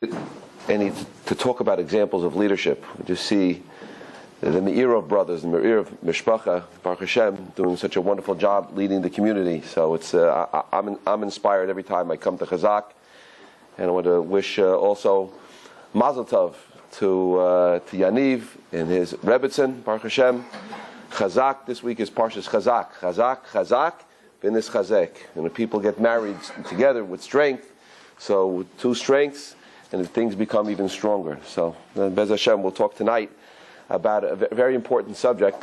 to talk about examples of leadership. We just see the Meir of brothers, the Meir of Mishpacha, Baruch Hashem, doing such a wonderful job leading the community. So it's I'm inspired every time I come to Chazak, and I want to wish also Mazel Tov to Yaniv and his Rebbetzin, Baruch Hashem. Chazak this week is Parshas Chazak. Chazak, V'nis Chazek. And the people get married together with strength. So with two strengths, and things become even stronger. So Bez Hashem, we'll talk tonight about a very important subject,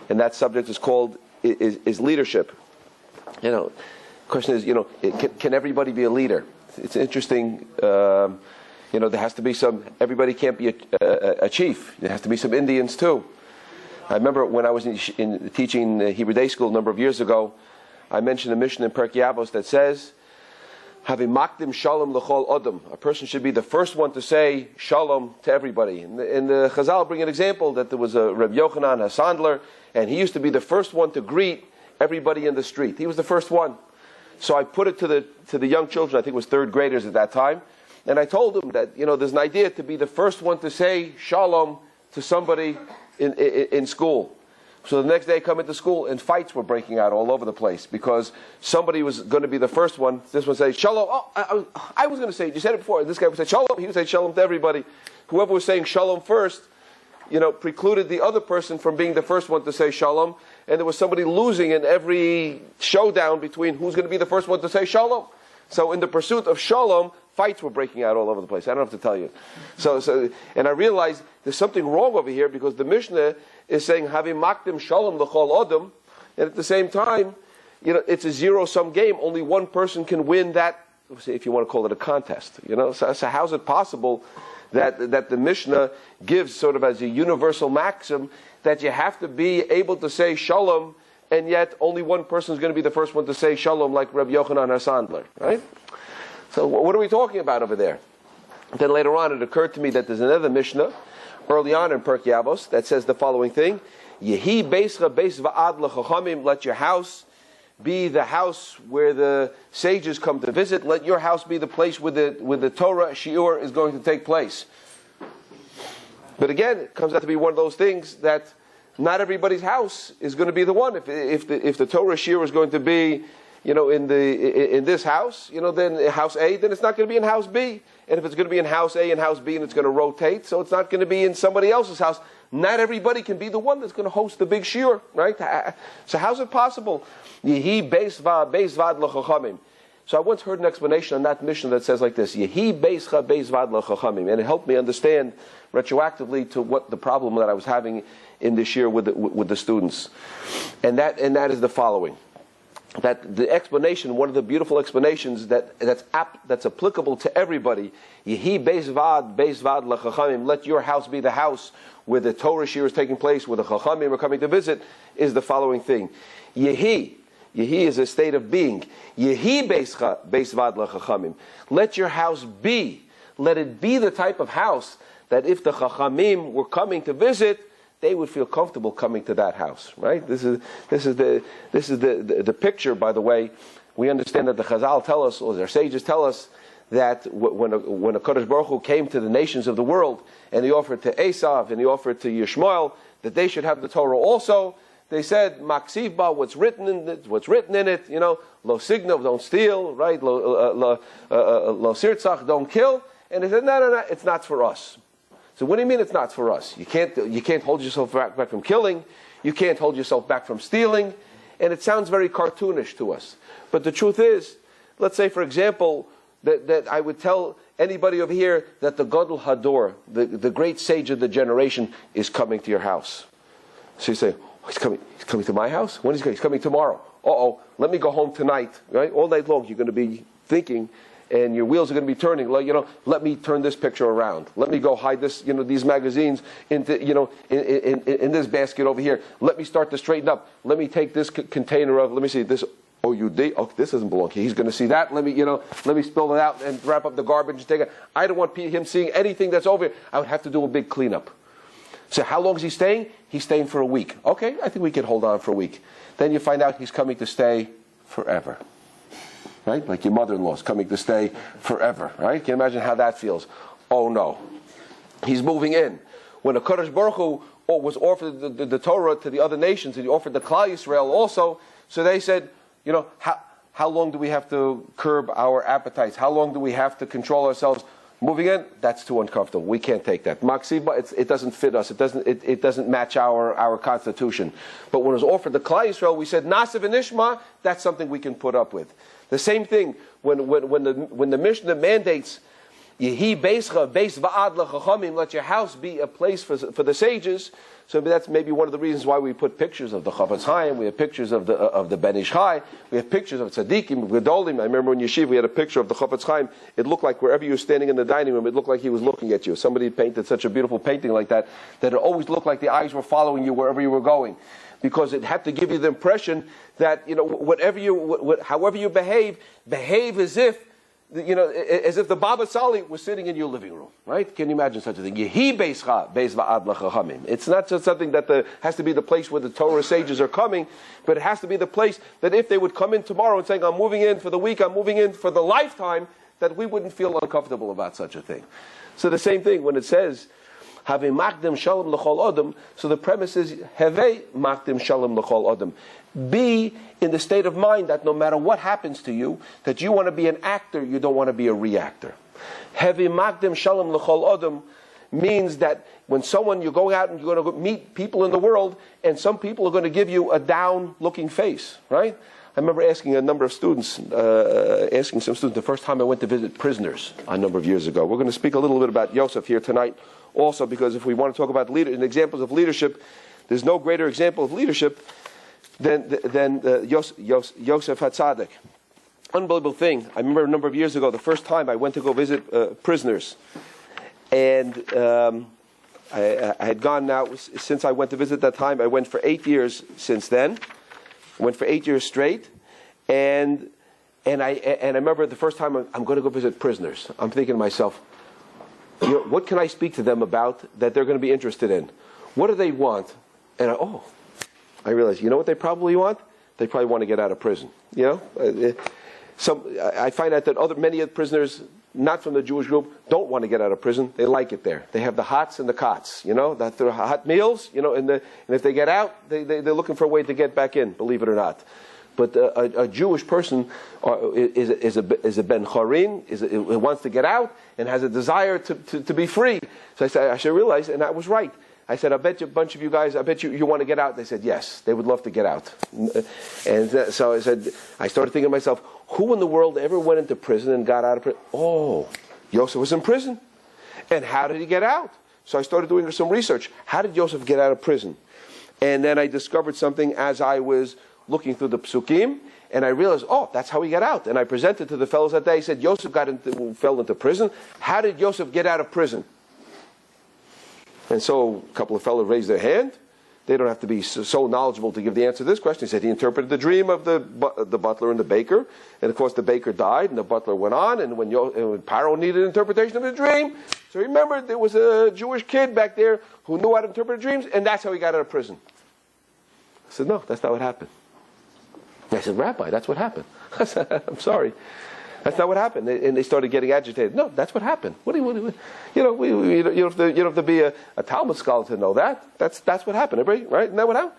and that subject is called is leadership. The question is, can everybody be a leader? It's interesting. There has to be everybody can't be a chief. There has to be some Indians too. I remember when I was in teaching Hebrew Day School a number of years ago, I mentioned a mission in Pirkei Avos that says, having makdim shalom l'chol adam. A person should be the first one to say shalom to everybody. And the Chazal bring an example that there was a Rabbi Yochanan, a Sandler, and he used to be the first one to greet everybody in the street. He was the first one. So I put it to the young children, I think it was third graders at that time, and I told them that there's an idea to be the first one to say shalom to somebody in school. So the next day I come into school and fights were breaking out all over the place because somebody was going to be the first one. This one say shalom. Oh, I was going to say, you said it before. This guy would say shalom. He would say shalom to everybody. Whoever was saying shalom first, precluded the other person from being the first one to say shalom. And there was somebody losing in every showdown between who's going to be the first one to say shalom. So in the pursuit of shalom, fights were breaking out all over the place. I don't have to tell you. And I realized there's something wrong over here because the Mishnah is saying having makdim shalom l'chol adam, and at the same time, it's a zero-sum game. Only one person can win that, if you want to call it a contest. So how's it possible that the Mishnah gives sort of as a universal maxim that you have to be able to say shalom, and yet only one person is going to be the first one to say shalom, like Rabbi Yochanan Sandler, right? So what are we talking about over there? Then later on, it occurred to me that there's another Mishnah early on in Pirkei Avos that says the following thing: Yehi beischa beis va'ad l'chachamim. Let your house be the house where the sages come to visit. Let your house be the place where the Torah shiur is going to take place. But again, it comes out to be one of those things that not everybody's house is going to be the one. If the Torah shiur is going to be in this house, then house A, then it's not going to be in house B. And if it's going to be in house A and house B, and it's going to rotate, so it's not going to be in somebody else's house. Not everybody can be the one that's going to host the big shiur, right? So how's it possible? Yehi beis vad l'chachamim. So I once heard an explanation on that mission that says like this: Yehi beischa beis vad l'chachamim, and it helped me understand retroactively to what the problem that I was having in this year with the students, and that is the following. That the explanation, one of the beautiful explanations that's applicable to everybody, Yehi beis vad l'chachamim, let your house be the house where the Torah shiur is taking place, where the chachamim are coming to visit, is the following thing. Yehi is a state of being. Yehi beis vad l'chachamim. Let your house be. Let it be the type of house that if the chachamim were coming to visit, they would feel comfortable coming to that house, right? This is the picture. By the way, we understand that the Chazal tell us, or their sages tell us, that when a Kadosh Baruch Hu came to the nations of the world and he offered to Esav and he offered to Yishmael that they should have the Torah also, they said maksiv ba, what's written in it, lo signav, don't steal, right? Lo sirtzach, don't kill. And they said no, it's not for us. So what do you mean it's not for us? You can't hold yourself back from killing. You can't hold yourself back from stealing. And it sounds very cartoonish to us. But the truth is, let's say, for example, that I would tell anybody over here that the Gadol Hador, the great sage of the generation, is coming to your house. So you say, he's coming to my house? When is he coming? He's coming tomorrow. Let me go home tonight. Right? All night long you're going to be thinking, and your wheels are going to be turning. Let me turn this picture around. Let me go hide this, these magazines into, in this basket over here. Let me start to straighten up. Let me take this container let me see this. Oh, this doesn't belong here. He's going to see that. Let me spill it out and wrap up the garbage and take it. I don't want him seeing anything that's over here. I would have to do a big cleanup. So how long is he staying? He's staying for a week. Okay, I think we can hold on for a week. Then you find out he's coming to stay forever. Right? Like your mother-in-law is coming to stay forever. Right? Can you imagine how that feels? Oh no, he's moving in. When the Kadosh Baruch Hu was offered the Torah to the other nations, and he offered the Klal Yisrael also, so they said, how long do we have to curb our appetites? How long do we have to control ourselves? Moving in, that's too uncomfortable. We can't take that. Maksiba, it doesn't fit us. It doesn't match our constitution. But when it was offered the Klal Yisrael, we said, Nasiv and Ishma, that's something we can put up with. The same thing, when the Mishnah mandates, Yehi beischa beis va'ad l'chachamim, let your house be a place for the sages. So that's maybe one of the reasons why we put pictures of the Chafetz Chaim. We have pictures of the Ben Ish Chai. We have pictures of tzaddikim, gedolim. I remember in Yeshiva we had a picture of the Chafetz Chaim. It looked like wherever you were standing in the dining room, it looked like he was looking at you. Somebody painted such a beautiful painting like that it always looked like the eyes were following you wherever you were going, because it had to give you the impression that however you behave as if. As if the Baba Sali was sitting in your living room, right? Can you imagine such a thing? Yehi beischa beis va'ad l'chachamim. It's not just something that has to be the place where the Torah sages are coming, but it has to be the place that if they would come in tomorrow and saying, I'm moving in for the week, I'm moving in for the lifetime, that we wouldn't feel uncomfortable about such a thing. So the same thing when it says, Have makdim shalom l'chol adam, so the premise is, Have makdim shalom l'chol adam. Be in the state of mind that no matter what happens to you, that you want to be an actor, you don't want to be a reactor. Heavy magdim shalom l'chol adam means that when you're going out and you're going to meet people in the world, and some people are going to give you a down-looking face, right? I remember asking some students the first time I went to visit prisoners a number of years ago. We're going to speak a little bit about Yosef here tonight also, because if we want to talk about examples of leadership, there's no greater example of leadership than Yosef HaTzadik. Unbelievable thing. I remember a number of years ago, the first time I went to go visit prisoners. And I had gone now, since I went to visit that time, I went for 8 years since then. I went for 8 years straight. And I remember the first time I'm going to go visit prisoners. I'm thinking to myself, what can I speak to them about that they're going to be interested in? What do they want? And I realized, what they probably want? They probably want to get out of prison. I find out that many of the prisoners, not from the Jewish group, don't want to get out of prison. They like it there. They have the hots and the cots, that they're hot meals, and if they get out, they're looking for a way to get back in, believe it or not. But a Jewish person is a ben chorin, wants to get out and has a desire to be free. So I said, I should realize, and I was right. I said, I bet you a bunch of you guys, you want to get out. They said, yes, they would love to get out. And so I said, I started thinking to myself, who in the world ever went into prison and got out of prison? Oh, Yosef was in prison. And how did he get out? So I started doing some research. How did Yosef get out of prison? And then I discovered something as I was looking through the psukim, and I realized, that's how he got out. And I presented to the fellows that day. I said, Yosef fell into prison. How did Yosef get out of prison? And so a couple of fellows raised their hand. They don't have to be so knowledgeable to give the answer to this question. He said he interpreted the dream of the butler and the baker. And of course the baker died and the butler went on. And when Paro needed an interpretation of the dream, so remember there was a Jewish kid back there who knew how to interpret dreams, and that's how he got out of prison. I said, no, that's not what happened. I said, Rabbi, that's what happened. I said, I'm sorry. That's not what happened. And they started getting agitated. No, that's what happened. You don't have to be a Talmud scholar to know that. That's what happened, right? Isn't that what happened?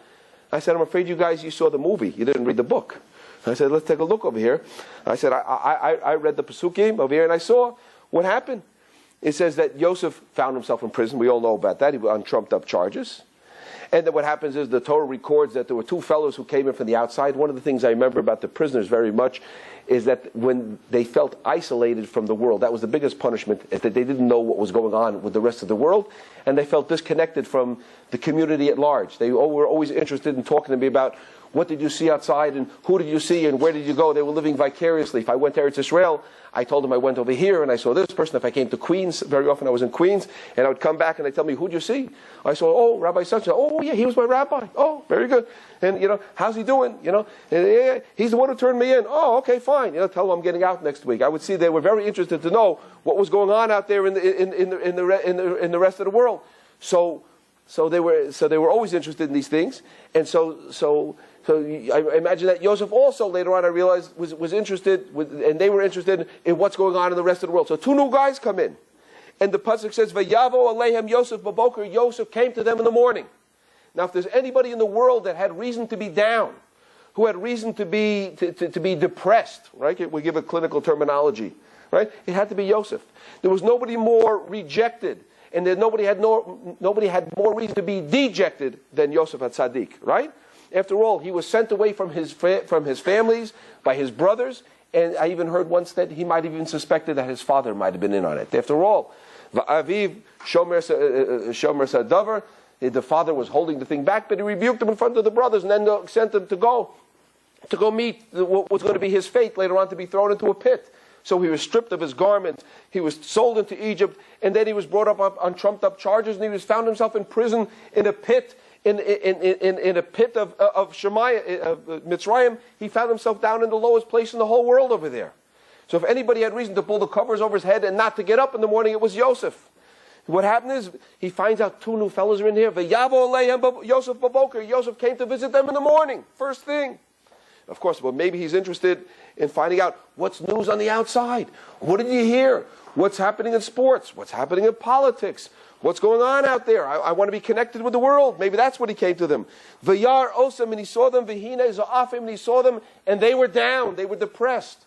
I said, I'm afraid you saw the movie. You didn't read the book. I said, let's take a look over here. I said, I read the Pesukim over here, and I saw what happened. It says that Yosef found himself in prison. We all know about that. He was on trumped-up charges. And then what happens is the Torah records that there were two fellows who came in from the outside. One of the things I remember about the prisoners very much is that when they felt isolated from the world, that was the biggest punishment, is that they didn't know what was going on with the rest of the world, and they felt disconnected from the community at large. They were always interested in talking to me about what did you see outside, and who did you see, and where did you go. They were living vicariously. If I went to Eretz Israel, I told them I went over here, and I saw this person. If I came to Queens, very often I was in Queens, and I would come back, and they'd tell me, who'd you see? I saw, Rabbi such. Oh, yeah, he was my rabbi. Oh, very good. And, how's he doing? Yeah, he's the one who turned me in. Oh, okay, fine. Tell him I'm getting out next week. I would see they were very interested to know what was going on out there in the rest of the world. So they were always interested in these things, and so I imagine that Yosef also later on I realized was interested, and they were interested in what's going on in the rest of the world. So two new guys come in, And the pasuk says, "Vayavo aleihem Yosef b'boker." Yosef came to them in the morning. Now, if there's anybody in the world that had reason to be down, who had reason to be depressed, right? We give a clinical terminology, right? It had to be Yosef. There was nobody more rejected, and nobody had more reason to be dejected than Yosef HaTzadik, right? After all, he was sent away from his families by his brothers, and I even heard once that he might have even suspected that his father might have been in on it. After all, Va'aviv Shomer Sadavar, the father was holding the thing back, but he rebuked him in front of the brothers, and then sent them to go meet what was going to be his fate later on, to be thrown into a pit. So he was stripped of his garment, he was sold into Egypt, and then he was brought up on trumped-up charges, and he found himself in prison in a pit, in a pit of Mitzrayim. He found himself down in the lowest place in the whole world over there. So if anybody had reason to pull the covers over his head and not to get up in the morning, it was Yosef. What happened is, he finds out two new fellows are in here. Yosef b'boker. Yosef came to visit them in the morning, first thing. Of course, well, maybe he's interested in finding out what's news on the outside. What did you hear? What's happening in sports? What's happening in politics? What's going on out there? I want to be connected with the world. Maybe that's what he came to them. Vayar osam, and he saw them. V'hine za'afim, and he saw them, and they were down. They were depressed.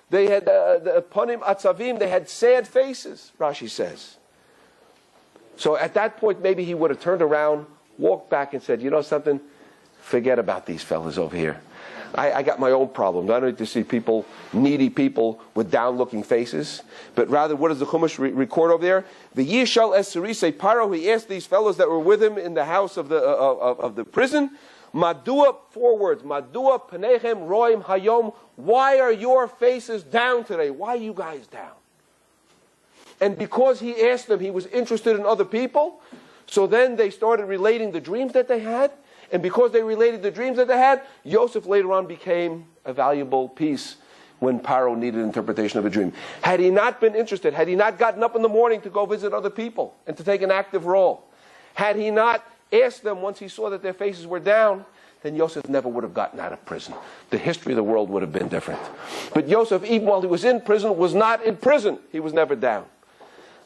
They had panim atzavim. They had sad faces, Rashi says. So at that point, maybe he would have turned around, walked back, and said, "You know something? Forget about these fellas over here. I got my own problems. I don't need to see needy people with down-looking faces." But rather, what does the Chumash record over there? The Yishal es Sarisei Paro, he asked these fellows that were with him in the house of the prison, Madua, 4 words, Madua Panechem Roim Hayom, why are your faces down today? Why are you guys down? And because he asked them, he was interested in other people, so then they started relating the dreams that they had. And because they related the dreams that they had, Yosef later on became a valuable piece when Paro needed interpretation of a dream. Had he not been interested, had he not gotten up in the morning to go visit other people and to take an active role, had he not asked them once he saw that their faces were down, then Yosef never would have gotten out of prison. The history of the world would have been different. But Yosef, even while he was in prison, was not in prison. He was never down.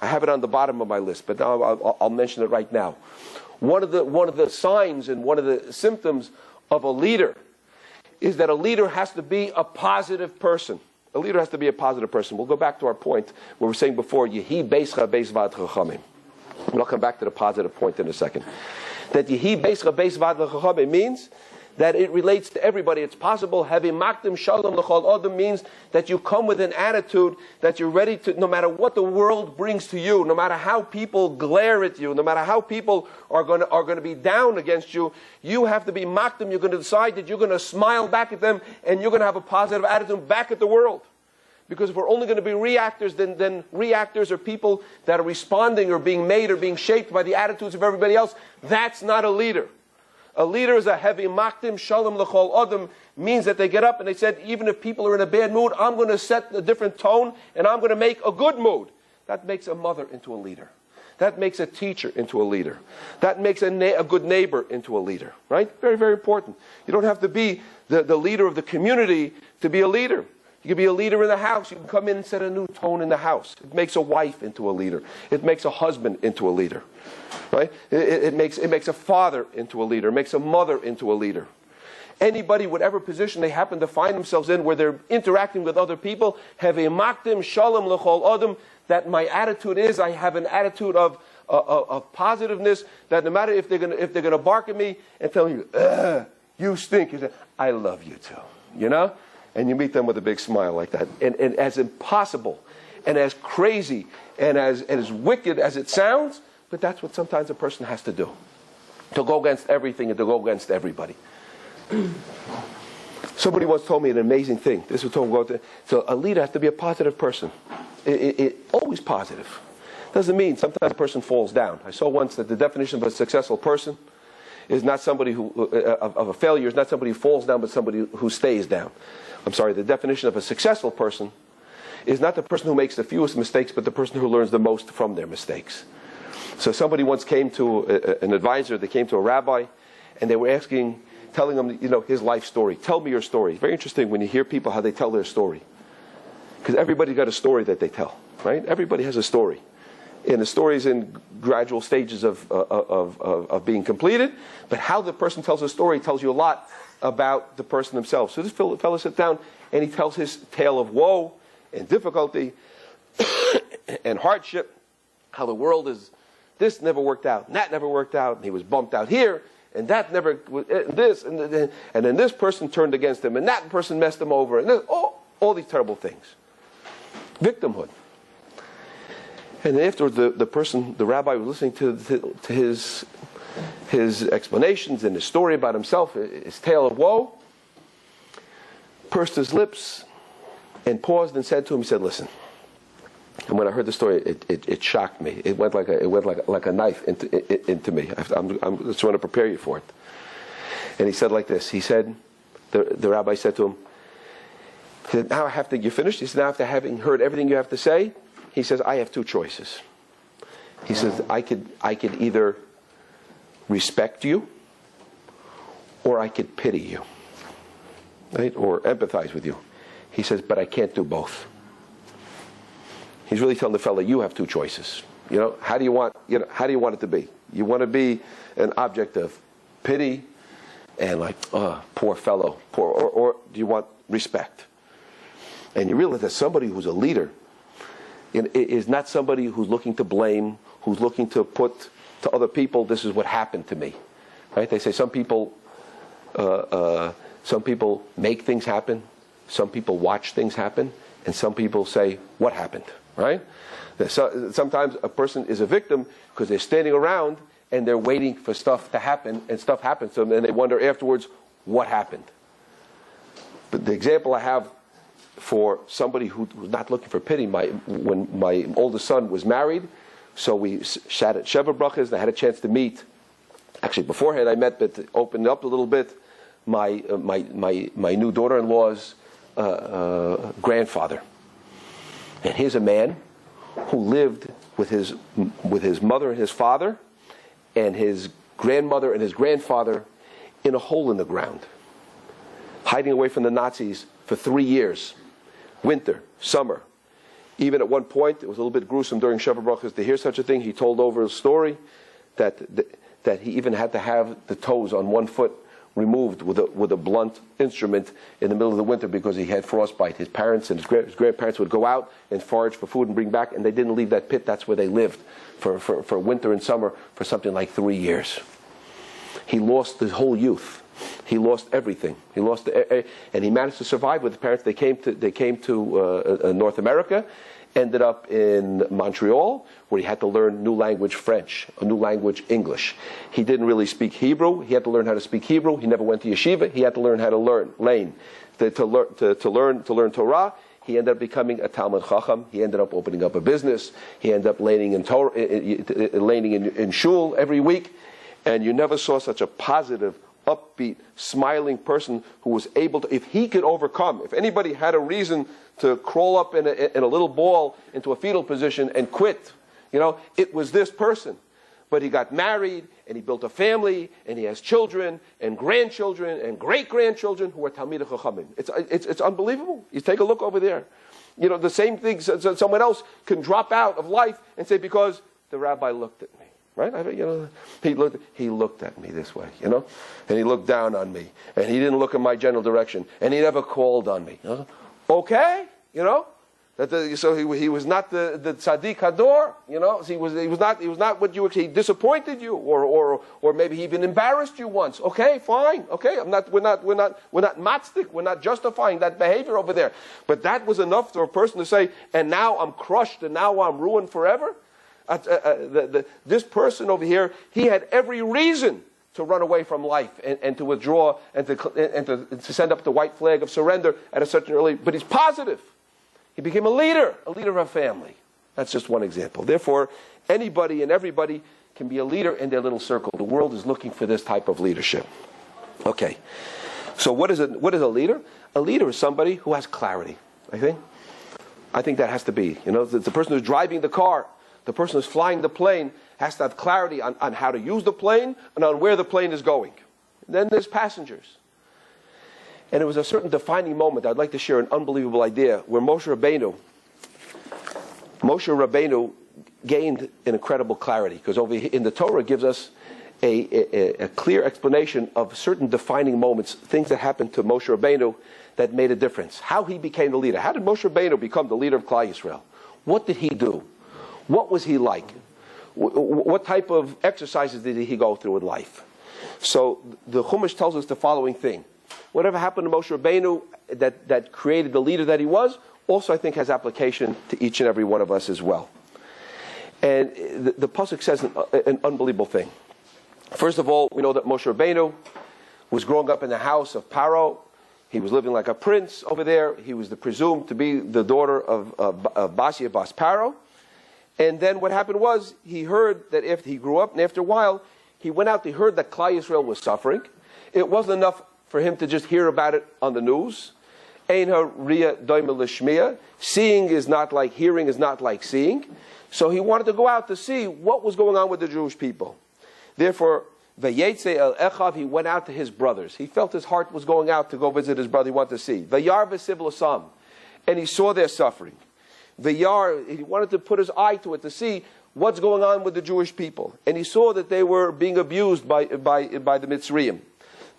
I have it on the bottom of my list, but now I'll mention it right now. One of the signs and one of the symptoms of a leader is that a leader has to be a positive person. A leader has to be a positive person. We'll go back to our point where we were saying before, Yehi Beischa Beis Vad Chachamim. And I'll come back to the positive point in a second. That Yehi Beischa Beis Vad Chachamim means that it relates to everybody. It's possible. Having makdim shalom l'chol adam means that you come with an attitude that you're ready to, no matter what the world brings to you, no matter how people glare at you, no matter how people are going to be down against you, you have to be makdim. You're going to decide that you're going to smile back at them and you're going to have a positive attitude back at the world. Because if we're only going to be reactors, then reactors are people that are responding or being made or being shaped by the attitudes of everybody else. That's not a leader. A leader is a heavy makdim shalom l'chol adam, means that they get up and they said, even if people are in a bad mood, I'm going to set a different tone and I'm going to make a good mood. That makes a mother into a leader. That makes a teacher into a leader. That makes a good neighbor into a leader. Right? Very, very important. You don't have to be the leader of the community to be a leader. You can be a leader in the house. You can come in and set a new tone in the house. It makes a wife into a leader. It makes a husband into a leader. Right? It makes a father into a leader. It makes a mother into a leader. Anybody, whatever position they happen to find themselves in, where they're interacting with other people, have a makdim shalom l'chol adam, that my attitude is, I have an attitude of positiveness, that no matter if they're going to bark at me and tell me, you stink, I love you too. You know? And you meet them with a big smile like that. And as impossible and as crazy and as wicked as it sounds, but that's what sometimes a person has to do. To go against everything and to go against everybody. Somebody once told me an amazing thing. This was told me. So a leader has to be a positive person. Always positive. Doesn't mean sometimes a person falls down. I saw once that the definition of a successful person is not somebody of a failure is not somebody who falls down, but somebody who stays down. I'm sorry, the definition of a successful person is not the person who makes the fewest mistakes, but the person who learns the most from their mistakes. So somebody once came to an advisor, they came to a rabbi, and they were telling him, his life story. Tell me your story. It's very interesting when you hear people how they tell their story. Because everybody's got a story that they tell, right? Everybody has a story. And the story is in gradual stages of being completed. But how the person tells a story tells you a lot about the person himself. So this fellow sits down and he tells his tale of woe and difficulty and hardship. How the world is, this never worked out, and that never worked out, and he was bumped out here, and that never, this, and then this person turned against him, and that person messed him over, and this, all these terrible things. Victimhood. And then afterwards, the rabbi was listening to his explanations and his story about himself, his tale of woe, pursed his lips, and paused and said to him, he said, listen. And when I heard the story, it shocked me. It went like a knife into me. I'm just trying to prepare you for it. And he said like this. He said, the rabbi said to him, he said, now you finished? He said, now after having heard everything you have to say, he says, I have two choices. He says, I could either respect you, or I could pity you, right? Or empathize with you. He says, but I can't do both. He's really telling the fellow, you have two choices. How do you want it to be? You want to be an object of pity and like, poor fellow, or do you want respect? And you realize that somebody who's a leader is not somebody who's looking to blame, who's looking to put to other people, this is what happened to me, right? They say some people make things happen, some people watch things happen, and some people say, what happened? Right? So, sometimes a person is a victim because they're standing around and they're waiting for stuff to happen, and stuff happens to them, and they wonder afterwards, what happened? But the example I have for somebody who was not looking for pity, when my oldest son was married, so we sat at Sheva Brachas, and I had a chance to meet, actually beforehand I met, but opened up a little bit, my new daughter-in-law's grandfather. And here's a man who lived with his mother and his father and his grandmother and his grandfather in a hole in the ground, hiding away from the Nazis for 3 years, winter, summer. Even at one point, it was a little bit gruesome during Sheva Brachas to hear such a thing. He told over a story that he even had to have the toes on one foot removed with a blunt instrument in the middle of the winter because he had frostbite. His parents and his grandparents would go out and forage for food and bring back, and they didn't leave that pit. That's where they lived for winter and summer for something like 3 years. He lost his whole youth. He lost everything. And he managed to survive with his parents. They came to North America, ended up in Montreal, where he had to learn new language French, a new language English. He didn't really speak Hebrew. He had to learn how to speak Hebrew. He never went to yeshiva. He had to learn how to learn Torah. He ended up becoming a Talmud Chacham. He ended up opening up a business. He ended up laning in shul every week. And you never saw such a positive, upbeat, smiling person who was able to, if he could overcome, if anybody had a reason to crawl up in a little ball into a fetal position and quit, it was this person. But he got married, and he built a family, and he has children, and grandchildren, and great-grandchildren who are Talmidei Chachamim. It's unbelievable. You take a look over there. The same thing, someone else can drop out of life and say, because the rabbi looked at me. Right? He looked at me this way, and he looked down on me, and he didn't look in my general direction, and he never called on me. Okay, so he was not the tzaddik hador, he was not what he disappointed you, or maybe he even embarrassed you once. Okay, fine. Okay, we're not matzdik, we're not justifying that behavior over there. But that was enough for a person to say, and now I'm crushed, and now I'm ruined forever. This person over here, he had every reason to run away from life and to withdraw and to send up the white flag of surrender at a certain early. But he's positive. He became a leader of a family. That's just one example. Therefore, anybody and everybody can be a leader in their little circle. The world is looking for this type of leadership. Okay, so what is a leader? A leader is somebody who has clarity. I think that has to be. The person who's driving the car. The person who's flying the plane has to have clarity on how to use the plane and on where the plane is going. And then there's passengers. And it was a certain defining moment. I'd like to share an unbelievable idea where Moshe Rabbeinu gained an incredible clarity, because over in the Torah gives us a clear explanation of certain defining moments, things that happened to Moshe Rabbeinu that made a difference. How he became the leader. How did Moshe Rabbeinu become the leader of Klal Yisrael? What did he do? What was he like? What type of exercises did he go through in life? So the Chumash tells us the following thing. Whatever happened to Moshe Rabbeinu that created the leader that he was, also I think has application to each and every one of us as well. And the pasuk says an unbelievable thing. First of all, we know that Moshe Rabbeinu was growing up in the house of Paro. He was living like a prince over there. He was presumed to be the daughter of Basia Bas Paro. And then what happened was, he heard that after he grew up, and after a while, he went out, he heard that Klal Yisrael was suffering. It wasn't enough for him to just hear about it on the news. Ein ha-ria doima l'shmiya. Seeing is not like hearing, is not like seeing. So he wanted to go out to see what was going on with the Jewish people. Therefore, Vayetze el Echav, he went out to his brothers. He felt his heart was going out to go visit his brother he wanted to see. Vayar v'siv l'sam, and he saw their suffering. Vayar, he wanted to put his eye to it to see what's going on with the Jewish people. And he saw that they were being abused by the Mitzrayim.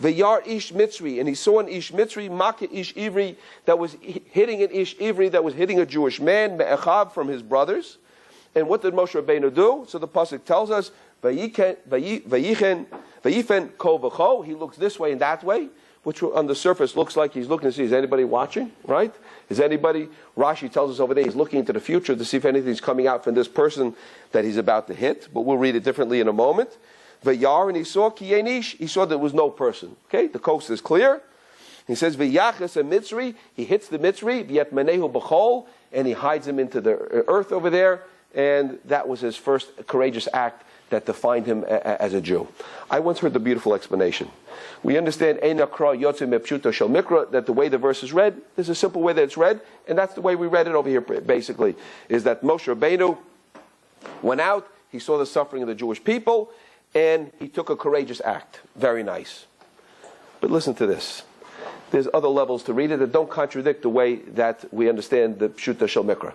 Vayar ish Mitzri, and he saw an ish Mitzri, Makeh ish Ivri, that was hitting an ish Ivri, that was hitting a Jewish man, Me'echav, from his brothers. And what did Moshe Rabbeinu do? So the pasuk tells us, Vayifen kol v'cho, he looks this way and that way, which on the surface looks like he's looking to see, is anybody watching, right? Is anybody, Rashi tells us over there, he's looking into the future to see if anything's coming out from this person that he's about to hit, but we'll read it differently in a moment. Vayar, and he saw Kiyenish, he saw there was no person. Okay, the coast is clear. He says, V'yachas a Mitzri, he hits the Mitzri, V'yet manehu b'chol, and he hides him into the earth over there, and that was his first courageous act that defined him as a Jew. I once heard the beautiful explanation. We understand that the way the verse is read, there's a simple way that it's read, and that's the way we read it over here basically, is that Moshe Rabbeinu went out, he saw the suffering of the Jewish people, and he took a courageous act. Very nice. But listen to this. There's other levels to read it that don't contradict the way that we understand the Pshuta Shel Mikra.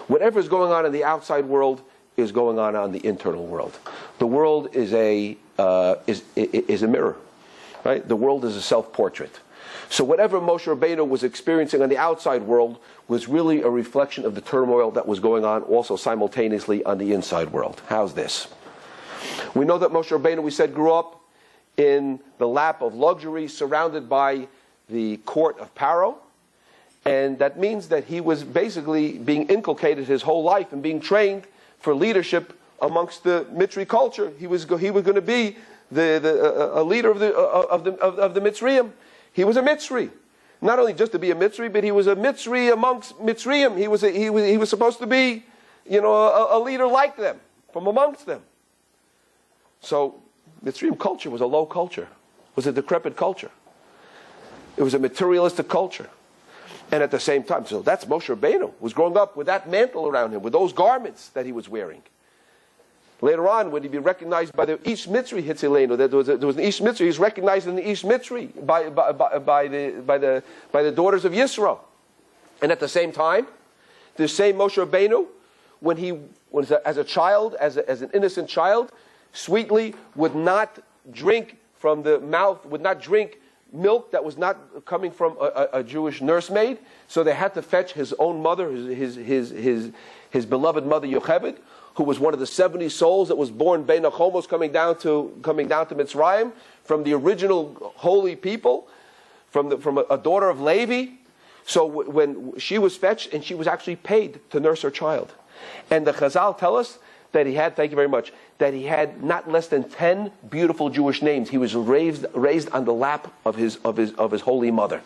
Whatever is going on in the outside world is going on the internal world. The world is a mirror, right? The world is a self-portrait. So whatever Moshe Rabbeinu was experiencing on the outside world was really a reflection of the turmoil that was going on also simultaneously on the inside world. How's this? We know that Moshe Rabbeinu, we said, grew up in the lap of luxury, surrounded by the court of Paro. And that means that he was basically being inculcated his whole life and being trained for leadership amongst the Mitzri culture. He was going to be a leader of the Mitzrayim. He was a Mitzri. Not only just to be a Mitzri, but he was a Mitzri amongst Mitzrayim. He was supposed to be, a leader like them, from amongst them. So Mitzrayim culture was a low culture, was a decrepit culture. It was a materialistic culture. And at the same time, so that's Moshe Rabbeinu, was growing up with that mantle around him, with those garments that he was wearing. Later on, when he be recognized by the Ish Mitzri Hitzilenu, there was an Ish Mitzri, he's recognized in the Ish Mitzri by the daughters of Yisro. And at the same time, the same Moshe Rabbeinu, when he was as a child, as an innocent child, sweetly would not drink from the mouth, would not drink milk that was not coming from a Jewish nursemaid, so they had to fetch his own mother, his beloved mother Yocheved, who was one of the 70 souls that was born Bein HaChomos coming down to Mitzrayim, from the original holy people, from a daughter of Levi. So when she was fetched, and she was actually paid to nurse her child, and the Chazal tell us that he had, thank you very much, that he had not less than 10 beautiful Jewish names. He was raised on the lap of his holy mother.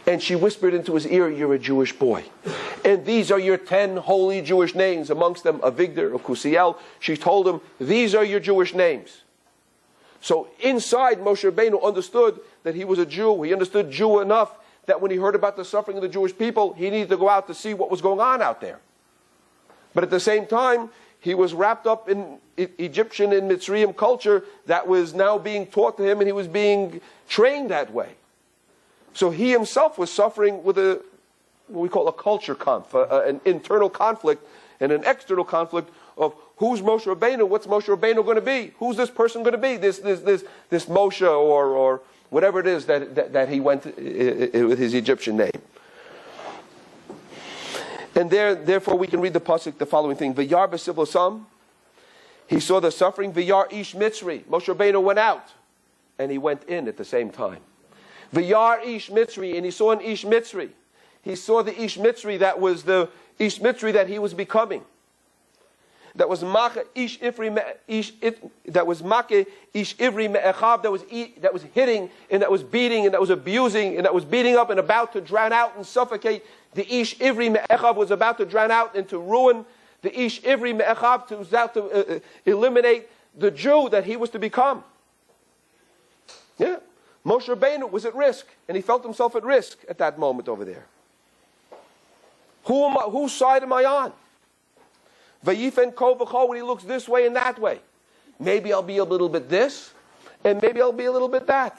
And she whispered into his ear, "You're a Jewish boy. And these are your 10 holy Jewish names, amongst them Avigdor of Kusiel." She told him, "These are your Jewish names." So inside, Moshe Rabbeinu understood that he was a Jew. He understood Jew enough that when he heard about the suffering of the Jewish people, he needed to go out to see what was going on out there. But at the same time, he was wrapped up in Egyptian and Mitzrayim culture that was now being taught to him, and he was being trained that way. So he himself was suffering with what we call a culture an internal conflict and an external conflict of who's Moshe Rabbeinu, what's Moshe Rabbeinu going to be, who's this person going to be, this Moshe or whatever it is that he went with his Egyptian name. And therefore we can read the pasuk, the following thing: V'yar b'sivlosam, he saw the suffering. V'yar ish mitzri, Moshe Rabbeinu went out, and he went in at the same time. V'yar ish mitzri, and he saw an ish mitzri. He saw the ish mitzri that was the ish mitzri that he was becoming. That was mache ish ivri me'echav, that was hitting and that was beating and that was abusing and that was beating up and about to drown out and suffocate. The ish ivri me'echav was about to drown out and to ruin the ish ivri me'echav, was out to eliminate the Jew that he was to become. Yeah, Moshe Rabbeinu was at risk, and he felt himself at risk at that moment over there. Whose side am I on? Vayifen kol v'chol, when he looks this way and that way. Maybe I'll be a little bit this, and maybe I'll be a little bit that.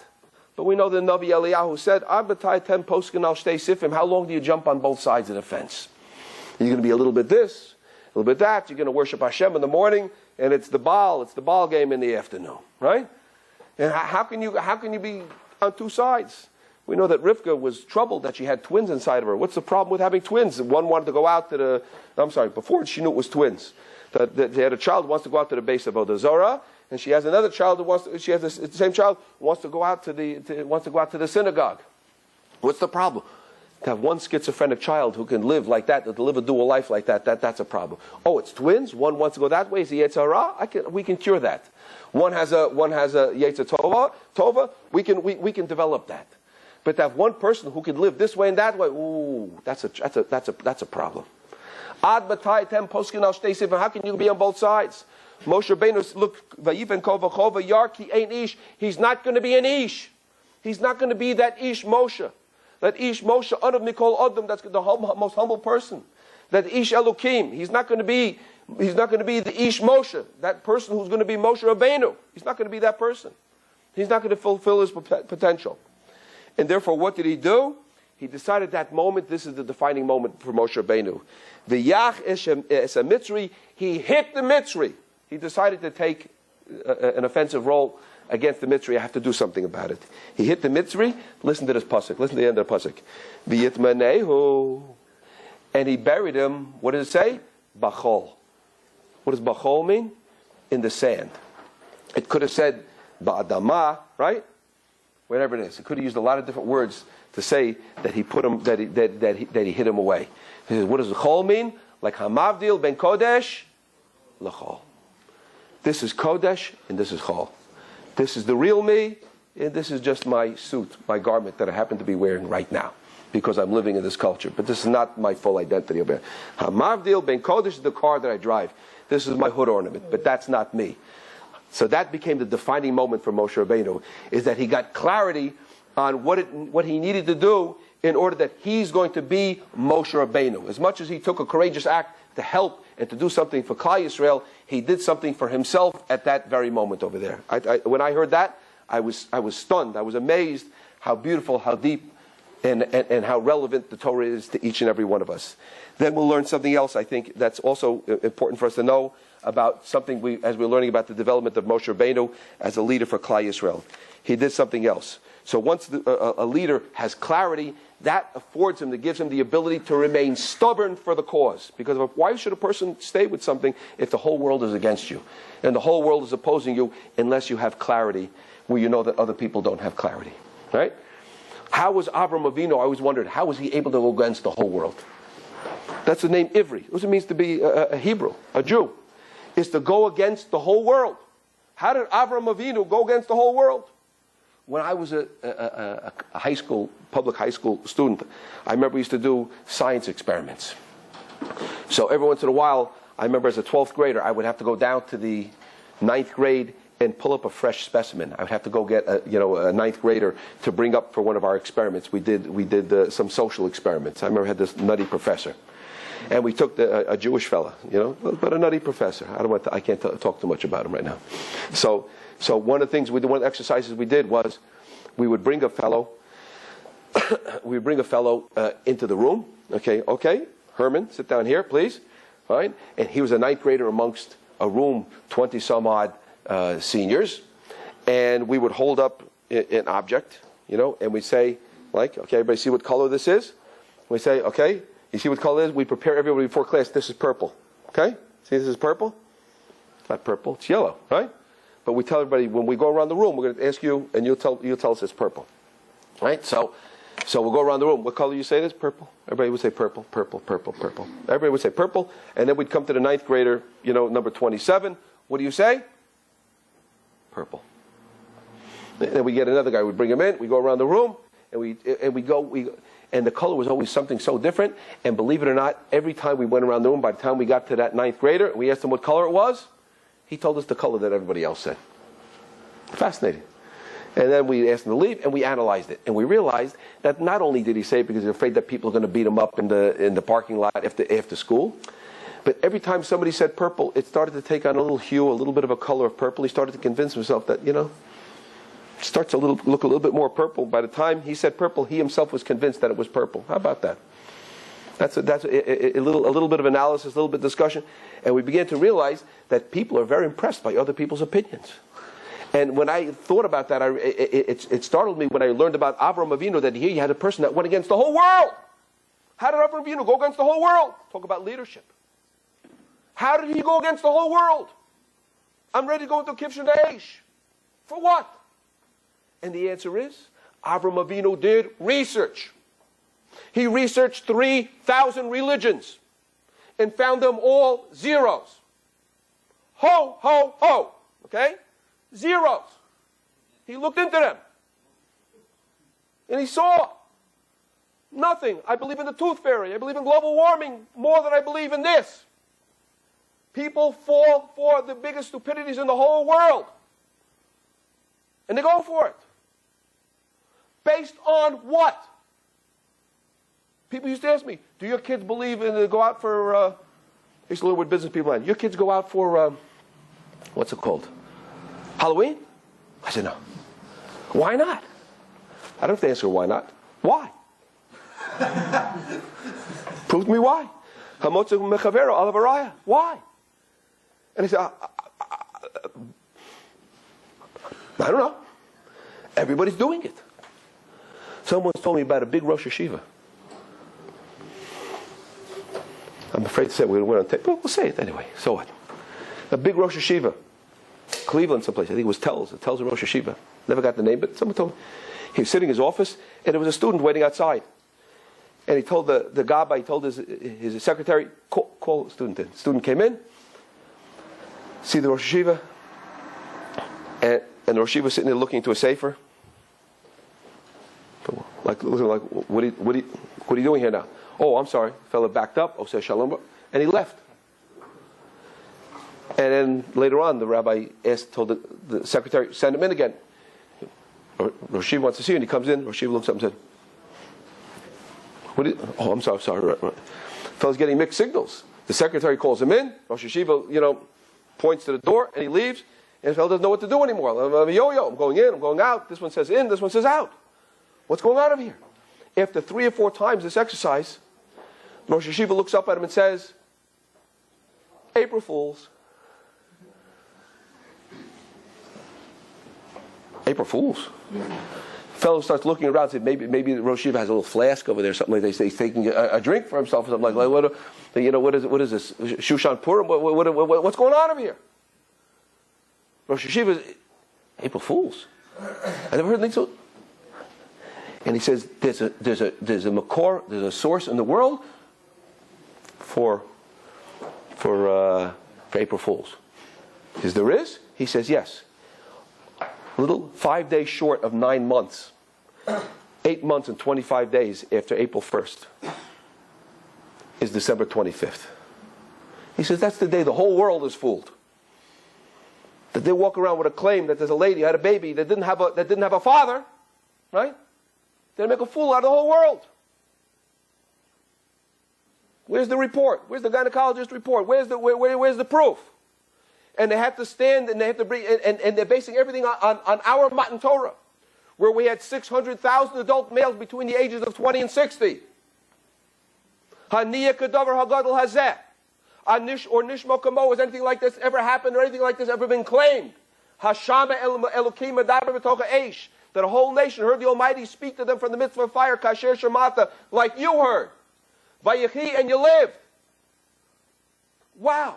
But we know the Navi Eliyahu said, how long do you jump on both sides of the fence? You're going to be a little bit this, a little bit that. You're going to worship Hashem in the morning, and it's the ball game in the afternoon, right? And how can you be on two sides? We know that Rivka was troubled that she had twins inside of her. What's the problem with having twins? One wanted to go out to before she knew it was twins. They had a child who wants to go out to the base of Avodah Zorah, and she has another child the same child wants to go out to the synagogue. What's the problem? To have one schizophrenic child who can live like that, to live a dual life like that's a problem. Oh, it's twins. One wants to go that way. Is the Yetzer Hara? We can cure that. One has a Yetzer Tova. We can develop that. But to have one person who can live this way and that way, that's a problem. Ad b'tai tem poskin al shtei sifim. How can you be on both sides? Moshe Rabbeinu look vayifen kol v'chol v'yar ki ein ish. He's not going to be an ish. He's not going to be that ish Moshe. That ish Moshe anav mikol adam. That's the most humble person. That ish Elokim. He's not going to be the ish Moshe. That person who's going to be Moshe Rabbeinu. He's not going to be that person. He's not going to fulfill his potential. And therefore, what did he do? He decided that moment, this is the defining moment for Moshe Rabbeinu. V'yach es a mitzri, he hit the mitzri. He decided to take an offensive role against the mitzri. I have to do something about it. He hit the mitzri. Listen to this pasuk. Listen to the end of the pasuk. V'yitmanehu, and he buried him. What does it say? Bachol. What does bachol mean? In the sand. It could have said ba'adama, right? Whatever it is, he could have used a lot of different words to say that he put him, that he hid him away. He says, what does the chol mean? Like hamavdil ben kodesh lachol. This is kodesh and this is chol. This is the real me, and this is just my suit, my garment that I happen to be wearing right now because I'm living in this culture. But this is not my full identity. Hamavdil ben kodesh is the car that I drive. This is my hood ornament, but that's not me. So that became the defining moment for Moshe Rabbeinu, is that he got clarity on what he needed to do in order that he's going to be Moshe Rabbeinu. As much as he took a courageous act to help and to do something for Klal Yisrael, he did something for himself at that very moment over there. When I heard that, I was stunned. I was amazed how beautiful, how deep, and how relevant the Torah is to each and every one of us. Then we'll learn something else, I think, that's also important for us to know about something as we're learning about the development of Moshe Rabbeinu as a leader for Klal Yisrael. He did something else. So once a leader has clarity, that affords him, that gives him the ability to remain stubborn for the cause. Because why should a person stay with something if the whole world is against you? And the whole world is opposing you unless you have clarity where you know that other people don't have clarity. Right? How was Avram Avinu, I always wondered, how was he able to go against the whole world? That's the name Ivri. What it means to be a Hebrew, a Jew. Is to go against the whole world. How did Avram Avinu go against the whole world? When I was a public high school student, I remember we used to do science experiments. So every once in a while, I remember as a 12th grader, I would have to go down to the 9th grade and pull up a fresh specimen. I would have to go get a 9th grader to bring up for one of our experiments. We did some social experiments. I remember I had this nutty professor. And we took a Jewish fella, but a nutty professor. I can't talk too much about him right now. So one of the things one of the exercises we did was we would bring a fellow into the room. Okay, Herman, sit down here, please. right? And he was a ninth grader amongst a room 20 some odd seniors, and we would hold up an object, and we say, like, okay, everybody see what color this is? We say, okay, you see what color it is? We prepare everybody before class. This is purple. Okay? See, this is purple? It's not purple. It's yellow, right? But we tell everybody when we go around the room, we're going to ask you, and you'll tell us it's purple, right? So we'll go around the room. What color you say it is? Purple. Everybody would say purple, purple, purple, purple. Everybody would say purple, and then we'd come to the ninth grader, number 27. What do you say? Purple. And then we get another guy. We bring him in. We go around the room, and the color was always something so different. And believe it or not, every time we went around the room, by the time we got to that ninth grader, we asked him what color it was. He told us the color that everybody else said. Fascinating. And then we asked him to leave, and we analyzed it. And we realized that not only did he say it because he was afraid that people are going to beat him up in the parking lot after school, but every time somebody said purple, it started to take on a little hue, a little bit of a color of purple. He started to convince himself that, it starts to look a little bit more purple. By the time he said purple, he himself was convinced that it was purple. How about that? That's a little bit of analysis, a little bit of discussion. And we began to realize that people are very impressed by other people's opinions. And when I thought about that, it startled me when I learned about Avraham Avinu, that here you had a person that went against the whole world. How did Avraham Avinu go against the whole world? Talk about leadership. How did he go against the whole world? I'm ready to go into Kivshan Aish. For what? And the answer is, Avraham Avinu did research. He researched 3,000 religions and found them all zeros. Ho, ho, ho. Okay? Zeros. He looked into them. And he saw nothing. I believe in the tooth fairy. I believe in global warming more than I believe in this. People fall for the biggest stupidities in the whole world. And they go for it. Based on what? People used to ask me, do your kids believe in go out for, I used to live with business people, your kids go out for, what's it called? Halloween? I said, no. Why not? I don't have to answer why not. Why? Prove to me why. Why? And he said, I don't know. Everybody's doing it. Someone's told me about a big Rosh Hashiva. I'm afraid to say it. We're on tape, but we'll say it anyway. So what? A big Rosh Hashiva. Cleveland someplace. I think it was Tells. It Tells a Rosh Hashiva. Never got the name, but someone told me. He was sitting in his office, and there was a student waiting outside. And he told the Gabbai, he told his secretary, call the student in. The student came in, see the Rosh Hashiva, and the Rosh Hashiva was sitting there looking into a sefer. Like, what are you doing here now? Oh, I'm sorry. The fellow backed up. Oh, says Shalom. And he left. And then later on, the rabbi told the secretary, send him in again. Rosh Hashiva wants to see you. And he comes in. Rosh Hashiva looks up and said, oh, I'm sorry. Right. The fellow's getting mixed signals. The secretary calls him in. Rosh Hashiva, points to the door, and he leaves. And the fellow doesn't know what to do anymore. I'm a yo-yo. I'm going in. I'm going out. This one says in. This one says out. What's going on over here? After 3 or 4 times this exercise, Rosh Hashiva looks up at him and says, April Fools. April Fools. Fellow starts looking around and says, maybe Rosh Hashiva has a little flask over there, something like that. He's taking a drink for himself or something like that. What is this? Shushan Purim? What's going on over here? Rosh Hashiva, April Fools. I never heard anything so. And he says, there's a makor, there's a source in the world for April Fools. He says, there is? He says, yes. A little 5 days short of 9 months. 8 months and 25 days after April 1st is December 25th. He says, that's the day the whole world is fooled. That they walk around with a claim that there's a lady who had a baby that didn't have a father, right? They'll make a fool out of the whole world. Where's the report? Where's the gynecologist report? Where's the proof? And they have to stand and they have to bring, and they're basing everything on our Matan Torah, where we had 600,000 adult males between the ages of 20 and 60. Haniya kadavar hagadol hazeh. or Nishmo Kamo, has anything like this ever happened or anything like this ever been claimed? Hashama Elokim Adaber B'tocha Eish, that a whole nation heard the Almighty speak to them from the midst of a fire, Kasher Shemata, like you heard. Vayechi, and you lived. Wow.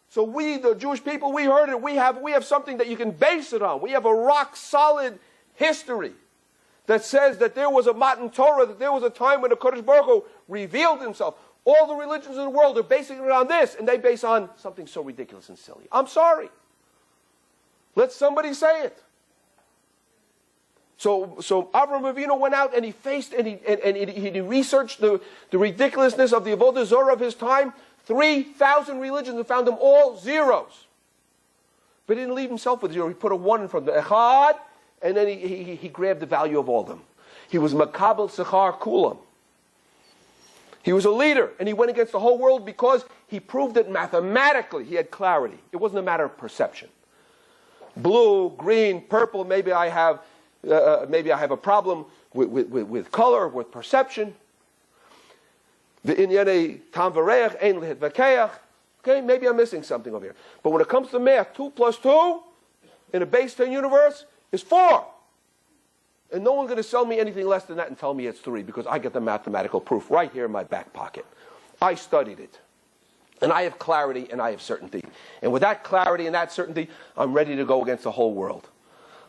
So we, the Jewish people, we heard it. We have something that you can base it on. We have a rock solid history that says that there was a Matan Torah, that there was a time when the Kodesh Baruch Hu revealed himself. All the religions in the world are basing it on this, and they base on something so ridiculous and silly. I'm sorry. Let somebody say it. So Avraham Avinu went out and he faced and he researched the ridiculousness of the Avodah Zorah of his time. 3,000 religions, and found them all zeros. But he didn't leave himself with zero. He put a one in front of the Echad, and then he grabbed the value of all of them. He was Makabel Sechar Kulam. He was a leader, and he went against the whole world because he proved that mathematically he had clarity. It wasn't a matter of perception. Blue, green, purple, maybe I have a problem with color, with perception. Okay, maybe I'm missing something over here. But when it comes to math, 2 plus 2 in a base 10 universe is 4. And no one's going to sell me anything less than that and tell me it's 3, because I get the mathematical proof right here in my back pocket. I studied it. And I have clarity and I have certainty. And with that clarity and that certainty, I'm ready to go against the whole world.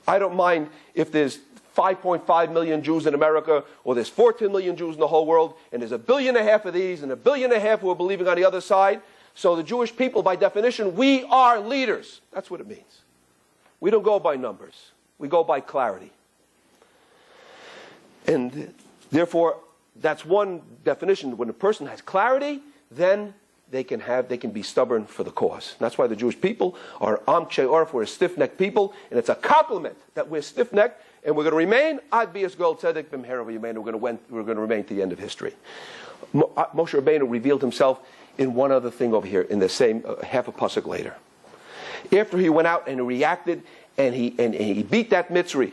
I don't mind if there's 5.5 million Jews in America, or there's 14 million Jews in the whole world, and there's 1.5 billion of these, and 1.5 billion who are believing on the other side. So the Jewish people, by definition, we are leaders. That's what it means. We don't go by numbers. We go by clarity. And therefore, that's one definition. When a person has clarity, then they can be stubborn for the cause. And that's why the Jewish people are Am Kshei Orf, we're a stiff-necked people, and it's a compliment that we're stiff-necked, and we're going to remain Ad Bias Gol Tzedek B'Mehera V'Yameinu. We're going to remain to the end of history. Moshe Rabbeinu revealed himself in one other thing over here, in the same half a pasuk later. After he went out and he reacted, and he beat that Mitzri,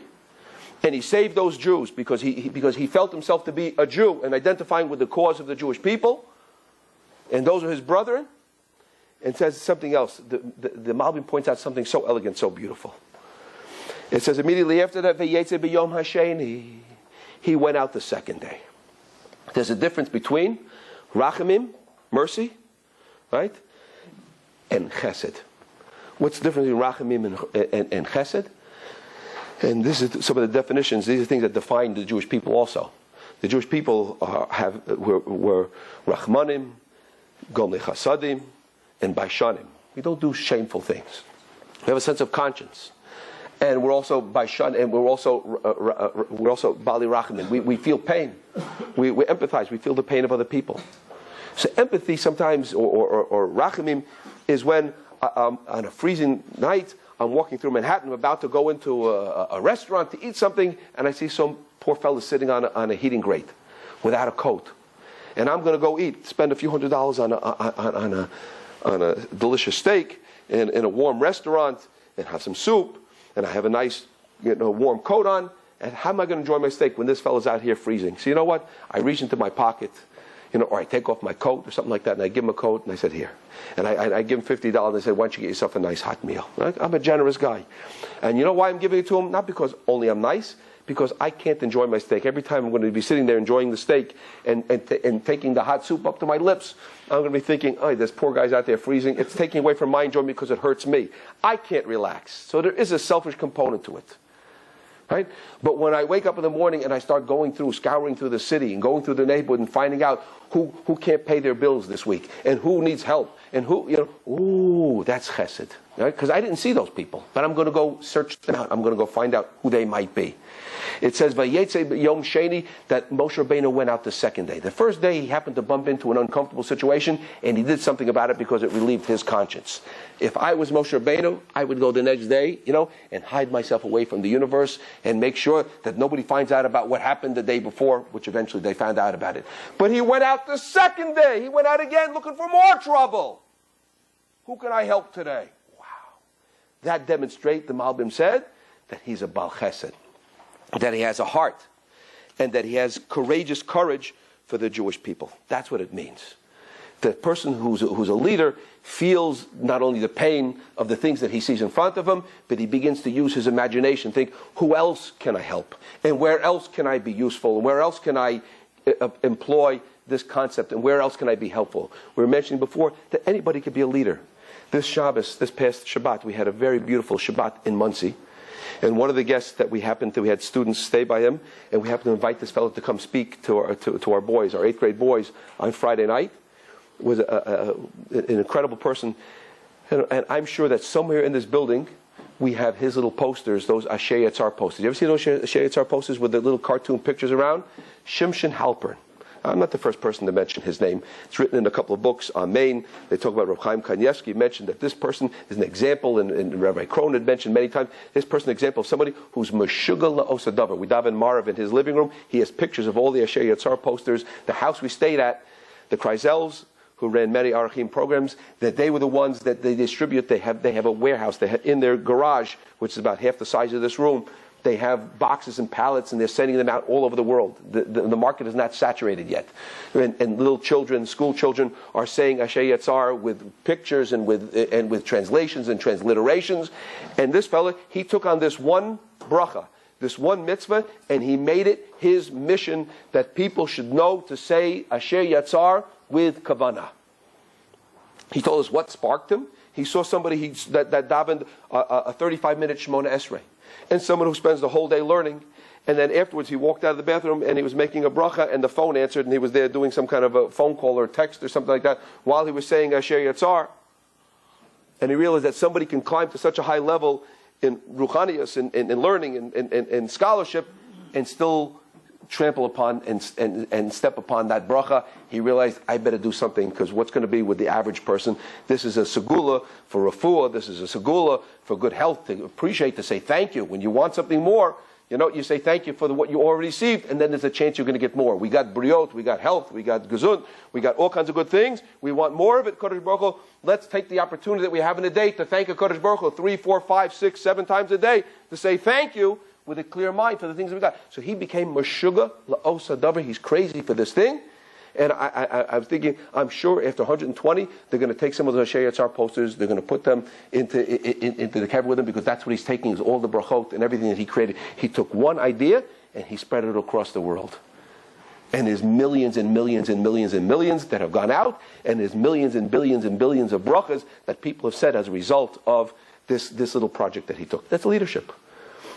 and he saved those Jews because he felt himself to be a Jew and identifying with the cause of the Jewish people, and those are his brethren, and says something else. The Malbim points out something so elegant, so beautiful. It says immediately after that, V'yetze b'yom hasheni, he went out the second day. There's a difference between rachamim, mercy, right, and chesed. What's the difference between rachamim and chesed? And this is some of the definitions. These are things that define the Jewish people also. The Jewish people were rachmanim, gomli chasadim, and baishanim. We don't do shameful things. We have a sense of conscience. And we're also baishan, and we're also bali rachamim. We feel pain. We empathize. We feel the pain of other people. So empathy sometimes, or rachamim, is when on a freezing night I'm walking through Manhattan. I'm about to go into a restaurant to eat something, and I see some poor fellow sitting on a heating grate without a coat, and I'm going to go eat, spend a few $100s on a delicious steak in a warm restaurant, and have some soup. And I have a nice, warm coat on. And how am I going to enjoy my steak when this fellow's out here freezing? So you know what? I reach into my pocket, or I take off my coat or something like that, and I give him a coat, and I said, here. And I give him $50, and I said, why don't you get yourself a nice hot meal? I'm a generous guy. And you know why I'm giving it to him? Not because only I'm nice, because I can't enjoy my steak. Every time I'm going to be sitting there enjoying the steak and taking the hot soup up to my lips, I'm going to be thinking, oh, this poor guy's out there freezing. It's taking away from my enjoyment because it hurts me. I can't relax. So there is a selfish component to it. Right? But when I wake up in the morning and I start scouring through the city and going through the neighborhood and finding out who can't pay their bills this week and who needs help and who, that's chesed. Right? Because I didn't see those people. But I'm going to go search them out. I'm going to go find out who they might be. It says, Vayetze Yom Sheni, that Moshe Rabbeinu went out the second day. The first day he happened to bump into an uncomfortable situation, and he did something about it because it relieved his conscience. If I was Moshe Rabbeinu, I would go the next day, and hide myself away from the universe and make sure that nobody finds out about what happened the day before, which eventually they found out about it. But he went out the second day. He went out again looking for more trouble. Who can I help today? Wow. That demonstrates, the Malbim said, that he's a Baal Chesed. That he has a heart, and that he has courageous courage for the Jewish people. That's what it means. The person who's a leader feels not only the pain of the things that he sees in front of him, but he begins to use his imagination, think, who else can I help? And where else can I be useful? And where else can I employ this concept? And where else can I be helpful? We were mentioning before that anybody could be a leader. This Shabbos, this past Shabbat, we had a very beautiful Shabbat in Muncie. And one of the guests that we had students stay by him, and we happened to invite this fellow to come speak to our boys, our 8th grade boys, on Friday night. Was an incredible person. And I'm sure that somewhere in this building, we have his little posters, those Asher Yatzar posters. You ever see those Asher Yatzar posters with the little cartoon pictures around? Shimshon Halpern. I'm not the first person to mention his name. It's written in a couple of books on Maine. They talk about Reb Chaim Kanievsky, mentioned that this person is an example, and Rabbi Krohn had mentioned many times, this person is an example of somebody who's meshuga la'osa davar. We daven Marav in his living room. He has pictures of all the Asher Yatzar posters. The house we stayed at, the Kreisels, who ran many Arachim programs, that they were the ones that they distribute. They have a warehouse. They have in their garage, which is about half the size of this room, they have boxes and pallets, and they're sending them out all over the world. The market is not saturated yet. And little children, school children, are saying Asher Yatzar with pictures and with translations and transliterations. And this fellow, he took on this one bracha, this one mitzvah, and he made it his mission that people should know to say Asher Yatzar with kavanah. He told us what sparked him. He saw somebody that davened a 35-minute Shemona Esrei, and someone who spends the whole day learning. And then afterwards he walked out of the bathroom and he was making a bracha, and the phone answered, and he was there doing some kind of a phone call or text or something like that while he was saying Asher Yatzar. And he realized that somebody can climb to such a high level in ruchanias, in learning, and scholarship, and still trample upon and step upon that bracha. He realized, I better do something, because what's going to be with the average person? This is a segula for refuah. This is a segula for good health, to appreciate, to say thank you. When you want something more, you say thank you for what you already received, and then there's a chance you're going to get more. We got briot, we got health, we got gesund, we got all kinds of good things. We want more of it. Kodesh Baruch Hu, let's take the opportunity that we have in a day to thank a Kodesh Baruch Hu 3, 4, 5, 6, 7 times a day, to say thank you, with a clear mind for the things we got. So he became meshuga la'osa davar. He's crazy for this thing. And I was thinking, I'm sure after 120, they're going to take some of the Asher Yatzar posters, they're going to put them into the cover with him, because that's what he's taking, is all the brachot and everything that he created. He took one idea and he spread it across the world. And there's millions and millions and millions and millions that have gone out, and there's millions and billions and billions of brachas that people have said as a result of this little project that he took. That's leadership.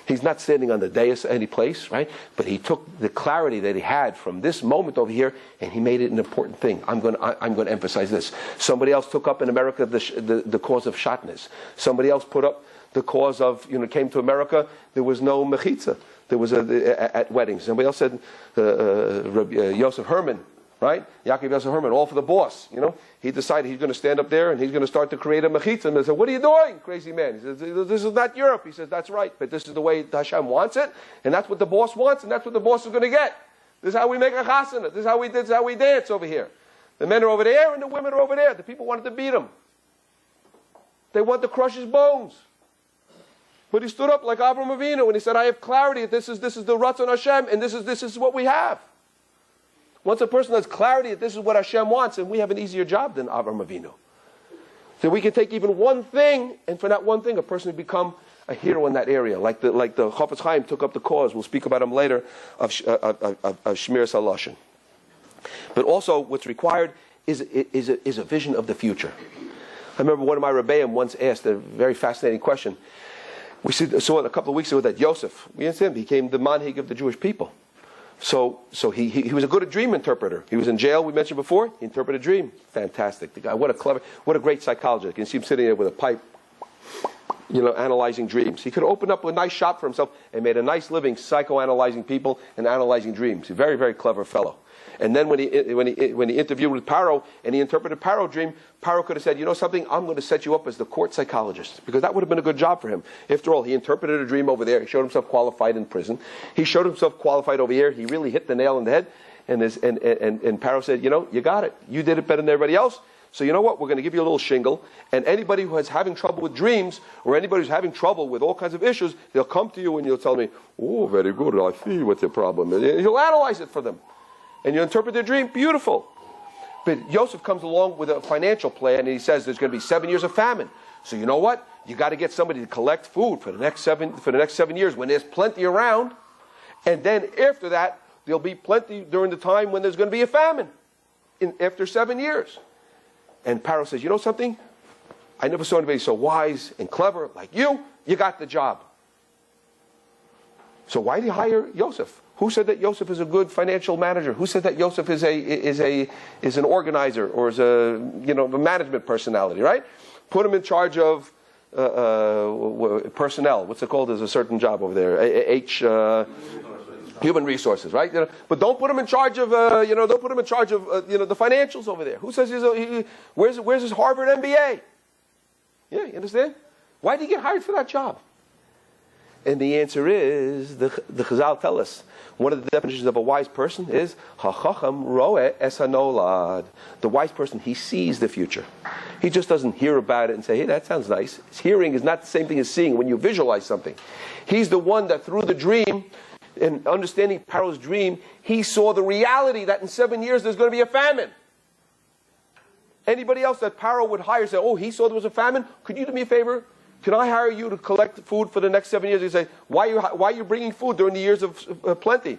He's not standing on the dais any place, right? But he took the clarity that he had from this moment over here, and he made it an important thing. I'm going to emphasize this. Somebody else took up in America the cause of shatnez. Somebody else put up the cause of, came to America, there was no mechitza. There was at weddings. Somebody else said Yosef Herman, right? Yaakov Yosef Herman, all for the boss. He decided he's going to stand up there and he's going to start to create a mechitza. And they said, "What are you doing, crazy man?" He says, "This is not Europe." He says, "That's right, but this is the way Hashem wants it, and that's what the boss wants, and that's what the boss is going to get. This is how we make a chasana. This is how we dance over here. The men are over there and the women are over there. The people wanted to beat him. They want to crush his bones." But he stood up like Avraham Avinu and he said, "I have clarity. This is the Ratzon Hashem, and this is what we have." Once a person has clarity that this is what Hashem wants, and we have an easier job than Avraham Avinu. So we can take even one thing, and for that one thing, a person will become a hero in that area. Like the Chafetz Chaim took up the cause. We'll speak about him later of Shmiras HaLashon. But also, what's required is a vision of the future. I remember one of my Rebbeim once asked a very fascinating question. We saw it a couple of weeks ago that Yosef, we understand, became the manhig of the Jewish people. So he was a good dream interpreter. He was in jail, we mentioned before. He interpreted a dream. Fantastic. The guy, what a great psychologist. You can see him sitting there with a pipe, analyzing dreams. He could have opened up a nice shop for himself and made a nice living psychoanalyzing people and analyzing dreams. He's a very, very clever fellow. And then when he interviewed with Paro and he interpreted Paro's dream, Paro could have said, "You know something? I'm going to set you up as the court psychologist," because that would have been a good job for him. After all, he interpreted a dream over there. He showed himself qualified in prison. He showed himself qualified over here. He really hit the nail on the head. And Paro said, "You got it. You did it better than everybody else. So you know what? We're going to give you a little shingle. And anybody who is having trouble with dreams, or anybody who's having trouble with all kinds of issues, they'll come to you and you'll tell me, 'Oh, very good. I see what the problem is.' And you'll analyze it for them. And you interpret their dream, beautiful." But Yosef comes along with a financial plan, and he says there's going to be 7 years of famine. So you know what? You got to get somebody to collect food for the next 7 years when there's plenty around, and then after that there'll be plenty during the time when there's going to be a famine. After 7 years, and Pharaoh says, you know something? I never saw anybody so wise and clever like you. You got the job. So why did he hire Yosef? Who said that Yosef is a good financial manager? Who said that Yosef is an organizer or is a management personality? Right? Put him in charge of personnel. What's it called? There's a certain job over there. Human resources, right? But don't put him in charge of don't put him in charge of the financials over there. Who says where's his Harvard MBA? Yeah, you understand? Why did he get hired for that job? And the answer is, the Chazal tell us, one of the definitions of a wise person is, hachacham roeh es hanolad. The wise person, he sees the future. He just doesn't hear about it and say, hey, that sounds nice. Hearing is not the same thing as seeing when you visualize something. He's the one that through the dream, and understanding Pharaoh's dream, he saw the reality that in 7 years there's going to be a famine. Anybody else that Pharaoh would hire say, oh, he saw there was a famine? Could you do me a favor? Can I hire you to collect food for the next 7 years? He say, why are you bringing food during the years of plenty?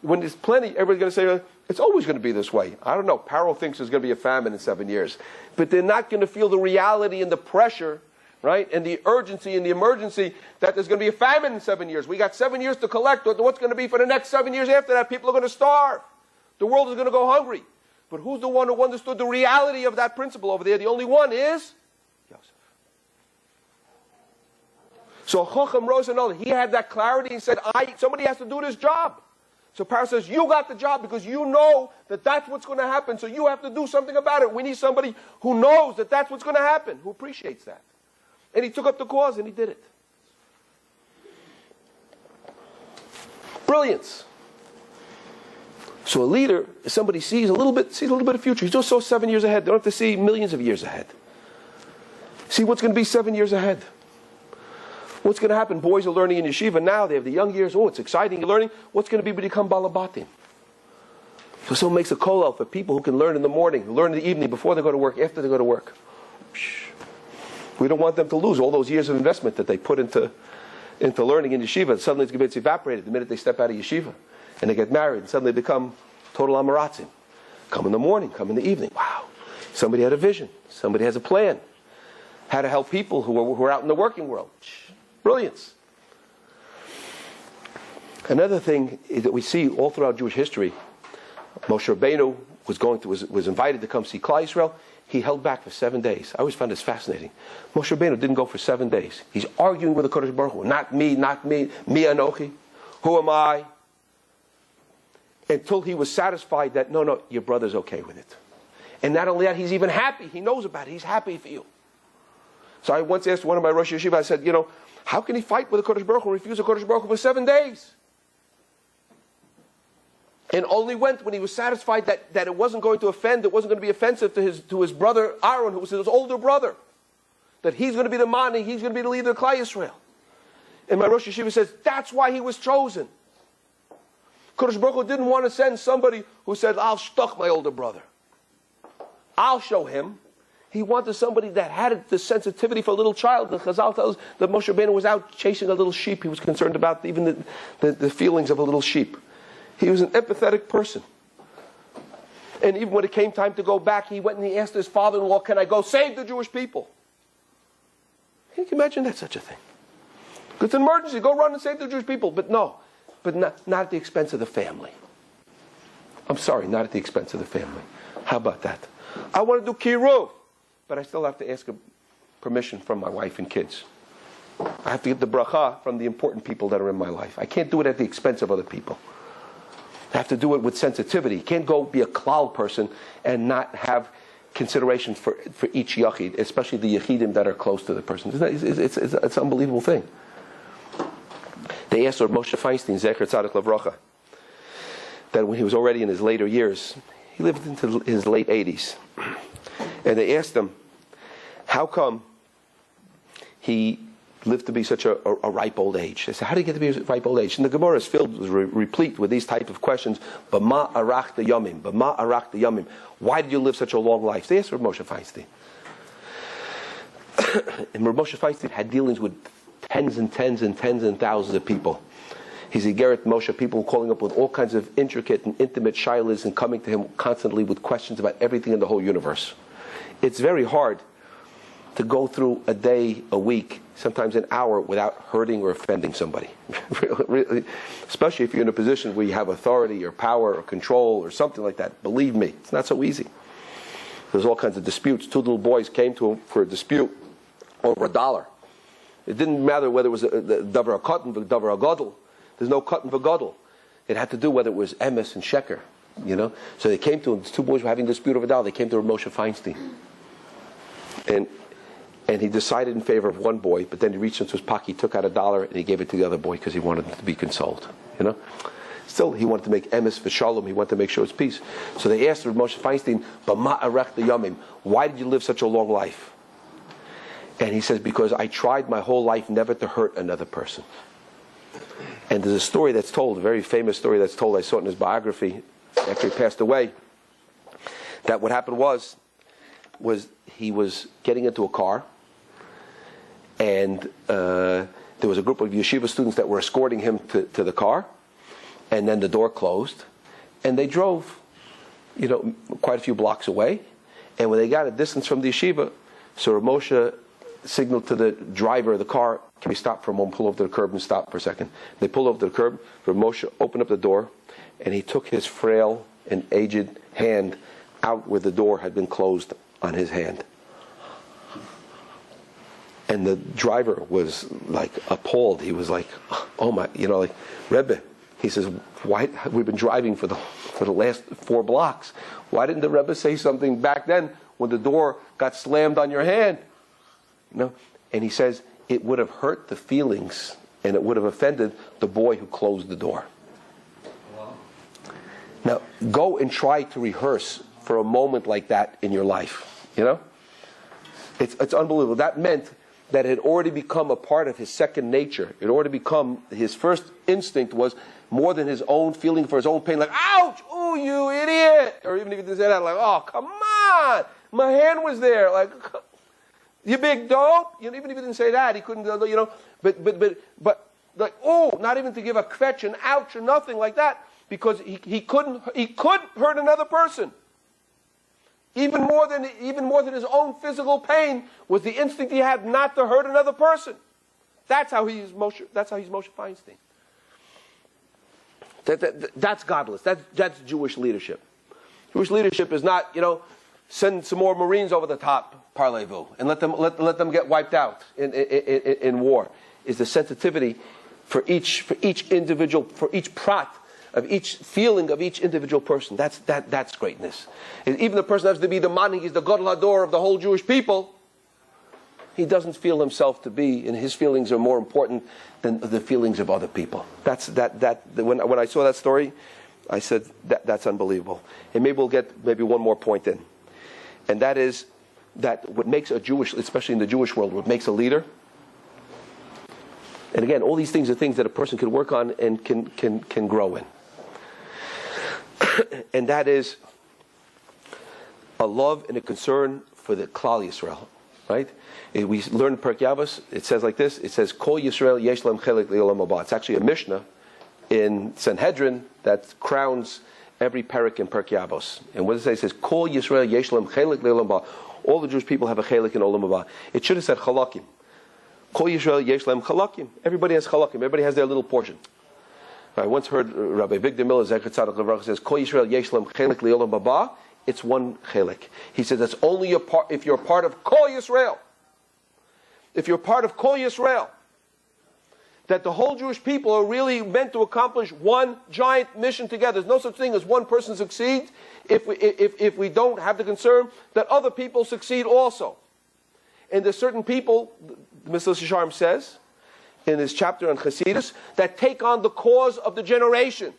When there's plenty, everybody's going to say, it's always going to be this way. I don't know. Pharaoh thinks there's going to be a famine in 7 years. But they're not going to feel the reality and the pressure, right, and the urgency and the emergency that there's going to be a famine in 7 years. We got 7 years to collect. What's going to be for the next 7 years after that? People are going to starve. The world is going to go hungry. But who's the one who understood the reality of that principle over there? The only one is Yosef. So Chacham rose and all. He had that clarity and said, somebody has to do this job. So Pharaoh says, you got the job because you know that that's what's going to happen. So you have to do something about it. We need somebody who knows that that's what's going to happen, who appreciates that. And he took up the cause and he did it. Brilliance. So a leader is somebody sees a little bit of future. He's just so 7 years ahead. They don't have to see millions of years ahead. See what's going to be 7 years ahead. What's going to happen? Boys are learning in yeshiva now. They have the young years. Oh, it's exciting. You're learning. What's going to be when you become balabatim? So someone makes a kollel for people who can learn in the morning, learn in the evening, before they go to work, after they go to work. We don't want them to lose all those years of investment that they put into learning in yeshiva. Suddenly it's going to be evaporated the minute they step out of yeshiva. And they get married and suddenly become total amaratzim. Come in the morning, come in the evening. Wow. Somebody had a vision. Somebody has a plan. How to help people who are out in the working world. Brilliance. Another thing that we see all throughout Jewish history, Moshe Rabbeinu was invited to come see Klal Yisrael. He held back for 7 days. I always found this fascinating. Moshe Rabbeinu didn't go for 7 days. He's arguing with the Kodesh Baruch Hu. Not me, mi anochi. Who am I? Until he was satisfied that, no, your brother's okay with it. And not only that, he's even happy. He knows about it. He's happy for you. So I once asked one of my Rosh Yeshiva, I said, how can he fight with the Kodesh Baruch Hu and refuse the Kodesh Baruch Hu for 7 days? And only went when he was satisfied that it wasn't going to offend, it wasn't going to be offensive to his brother Aaron, who was his older brother. That he's going to be the mani, he's going to be the leader of Klal Yisrael. And my Rosh Yeshiva says, that's why he was chosen. Kodesh Baruch Hu didn't want to send somebody who said, I'll shtuck my older brother. I'll show him. He wanted somebody that had the sensitivity for a little child. The Chazal tells us that Moshe Rabbeinu was out chasing a little sheep. He was concerned about even the feelings of a little sheep. He was an empathetic person. And even when it came time to go back, he went and he asked his father-in-law, can I go save the Jewish people? Can you imagine that, such a thing? It's an emergency. Go run and save the Jewish people. But no. But not at the expense of the family. I'm sorry, not at the expense of the family. How about that? I want to do kiruv, but I still have to ask permission from my wife and kids. I have to get the bracha from the important people that are in my life. I can't do it at the expense of other people. I have to do it with sensitivity. You can't go be a klal person and not have consideration for each yachid, especially the yachidim that are close to the person. It's an unbelievable thing. They asked Moshe Feinstein, Zecher Tzaddik Lavracha, that when he was already in his later years, he lived into his late 80s, and they asked him, how come he lived to be such a ripe old age. They said, how did he get to be a ripe old age? And the Gemara is filled, replete with these type of questions. B'ma arach the yamim. B'ma arach the yamim. Why did you live such a long life? They asked Rav Moshe Feinstein. And Rav Moshe Feinstein had dealings with tens and thousands of people. He's a Gerrit Moshe, people calling up with all kinds of intricate and intimate shilas and coming to him constantly with questions about everything in the whole universe. It's very hard to go through a day, a week, sometimes an hour without hurting or offending somebody. Really, especially if you're in a position where you have authority or power or control or something like that. Believe me, it's not so easy. There's all kinds of disputes. Two little boys came to him for a dispute over $1. It didn't matter whether it was a davar cotton or davar gadol. There's no cotton for gadol. It had to do whether it was emes and sheker, So they came to him. These two boys were having a dispute over $1. They came to Rav Moshe Feinstein, and he decided in favor of one boy. But then he reached into his pocket, he took out $1, and he gave it to the other boy because he wanted him to be consoled. Still, he wanted to make emes for shalom. He wanted to make sure it's peace. So they asked Rav Moshe Feinstein, "B'ma arech the yamim? Why did you live such a long life?" And he says, because I tried my whole life never to hurt another person. And there's a story that's told, a very famous story that's told, I saw it in his biography after he passed away, that what happened was he was getting into a car, and there was a group of yeshiva students that were escorting him to the car, and then the door closed, and they drove, quite a few blocks away, and when they got a distance from the yeshiva, so Rav Moshe signaled to the driver of the car, can we stop for a moment, pull over to the curb and stop for a second. They pulled over to the curb. Rav Moshe opened up the door, and he took his frail and aged hand out where the door had been closed on his hand. And the driver was like appalled. He was like, oh my, Rebbe. He says, why, we've been driving for the last 4 blocks. Why didn't the Rebbe say something back then when the door got slammed on your hand? And he says, it would have hurt the feelings and it would have offended the boy who closed the door. Wow. Now, go and try to rehearse for a moment like that in your life. It's unbelievable. That meant that it had already become a part of his second nature. It had already become, his first instinct was more than his own feeling for his own pain, like, ouch, ooh, you idiot. Or even if he didn't say that, like, oh, come on, my hand was there, like, you big dope. Even if he didn't say that, he couldn't, but like, oh, not even to give a kvetch, an ouch, or nothing like that, because he couldn't hurt another person. Even more than his own physical pain was the instinct he had not to hurt another person. That's how he's Moshe Feinstein. That's godless. That's Jewish leadership. Jewish leadership is not, send some more Marines over the top, parlez-vous, and let them get wiped out in war. Is the sensitivity for each individual, for each prat of each feeling of each individual person. That's greatness. And even the person has to be the manhig, he's the gadol hador of the whole Jewish people. He doesn't feel himself to be, and his feelings are more important than the feelings of other people. When I saw that story, I said that's unbelievable. And maybe we'll get one more point in, and that is that what makes a Jewish, especially in the Jewish world, what makes a leader. And again, all these things are things that a person can work on and can grow in. And that is a love and a concern for the Klal Yisrael, right? We learn in Perkei Avos, it says like this, it says, Kol Yisrael yesh lam chelik le'olam haba. It's actually a Mishnah in Sanhedrin that crowns every parak in Perkei Avos. And what does it say? It says, Kol Yisrael yesh lam chelik le'olam haba. All the Jewish people have a chelik in olam haba. It should have said chalakim. Kol Yisrael yesh lam chalakim. Everybody has chalakim. Everybody has their little portion. I once heard Rabbi Victor Miller, Zecher Tzadok Levrach, says, Kol Yisrael yesh lam chelik le'olam haba. It's one chelik. He says that's only a part if you're part of Kol Yisrael. If you're part of Kol Yisrael, that the whole Jewish people are really meant to accomplish one giant mission together. There's no such thing as one person succeeds if we don't have the concern that other people succeed also. And there's certain people, Mr. Sharm says, in his chapter on Chassidus, that take on the cause of the generation.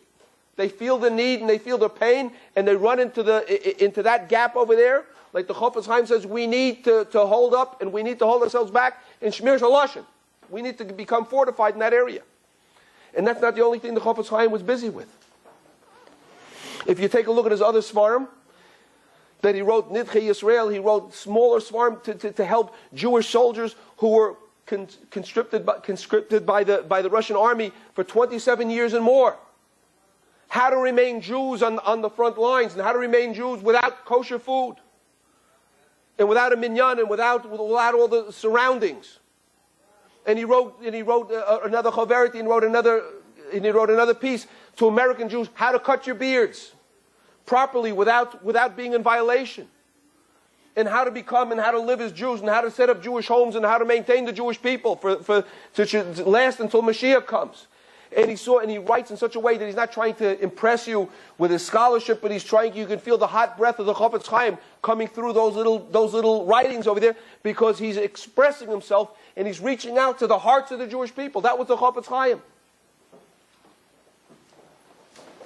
They feel the need and they feel the pain, and they run into that gap over there. Like the Chofetz Chaim says, we need to hold up and we need to hold ourselves back in Shmir Shaloshin. We need to become fortified in that area. And that's not the only thing the Chofetz Chaim was busy with. If you take a look at his other svarim, that he wrote Nidchei Yisrael, he wrote smaller svarim to help Jewish soldiers who were conscripted by the Russian army for 27 years and more. How to remain Jews on the front lines, and how to remain Jews without kosher food, and without a minyan, and without all the surroundings. And he wrote another chaveret, and he wrote another piece to American Jews, how to cut your beards properly without being in violation, and how to become and how to live as Jews, and how to set up Jewish homes, and how to maintain the Jewish people to last until Mashiach comes. And he writes in such a way that he's not trying to impress you with his scholarship, but you can feel the hot breath of the Chofetz Chaim coming through those little writings over there, because he's expressing himself and he's reaching out to the hearts of the Jewish people. That was the Chofetz Chaim.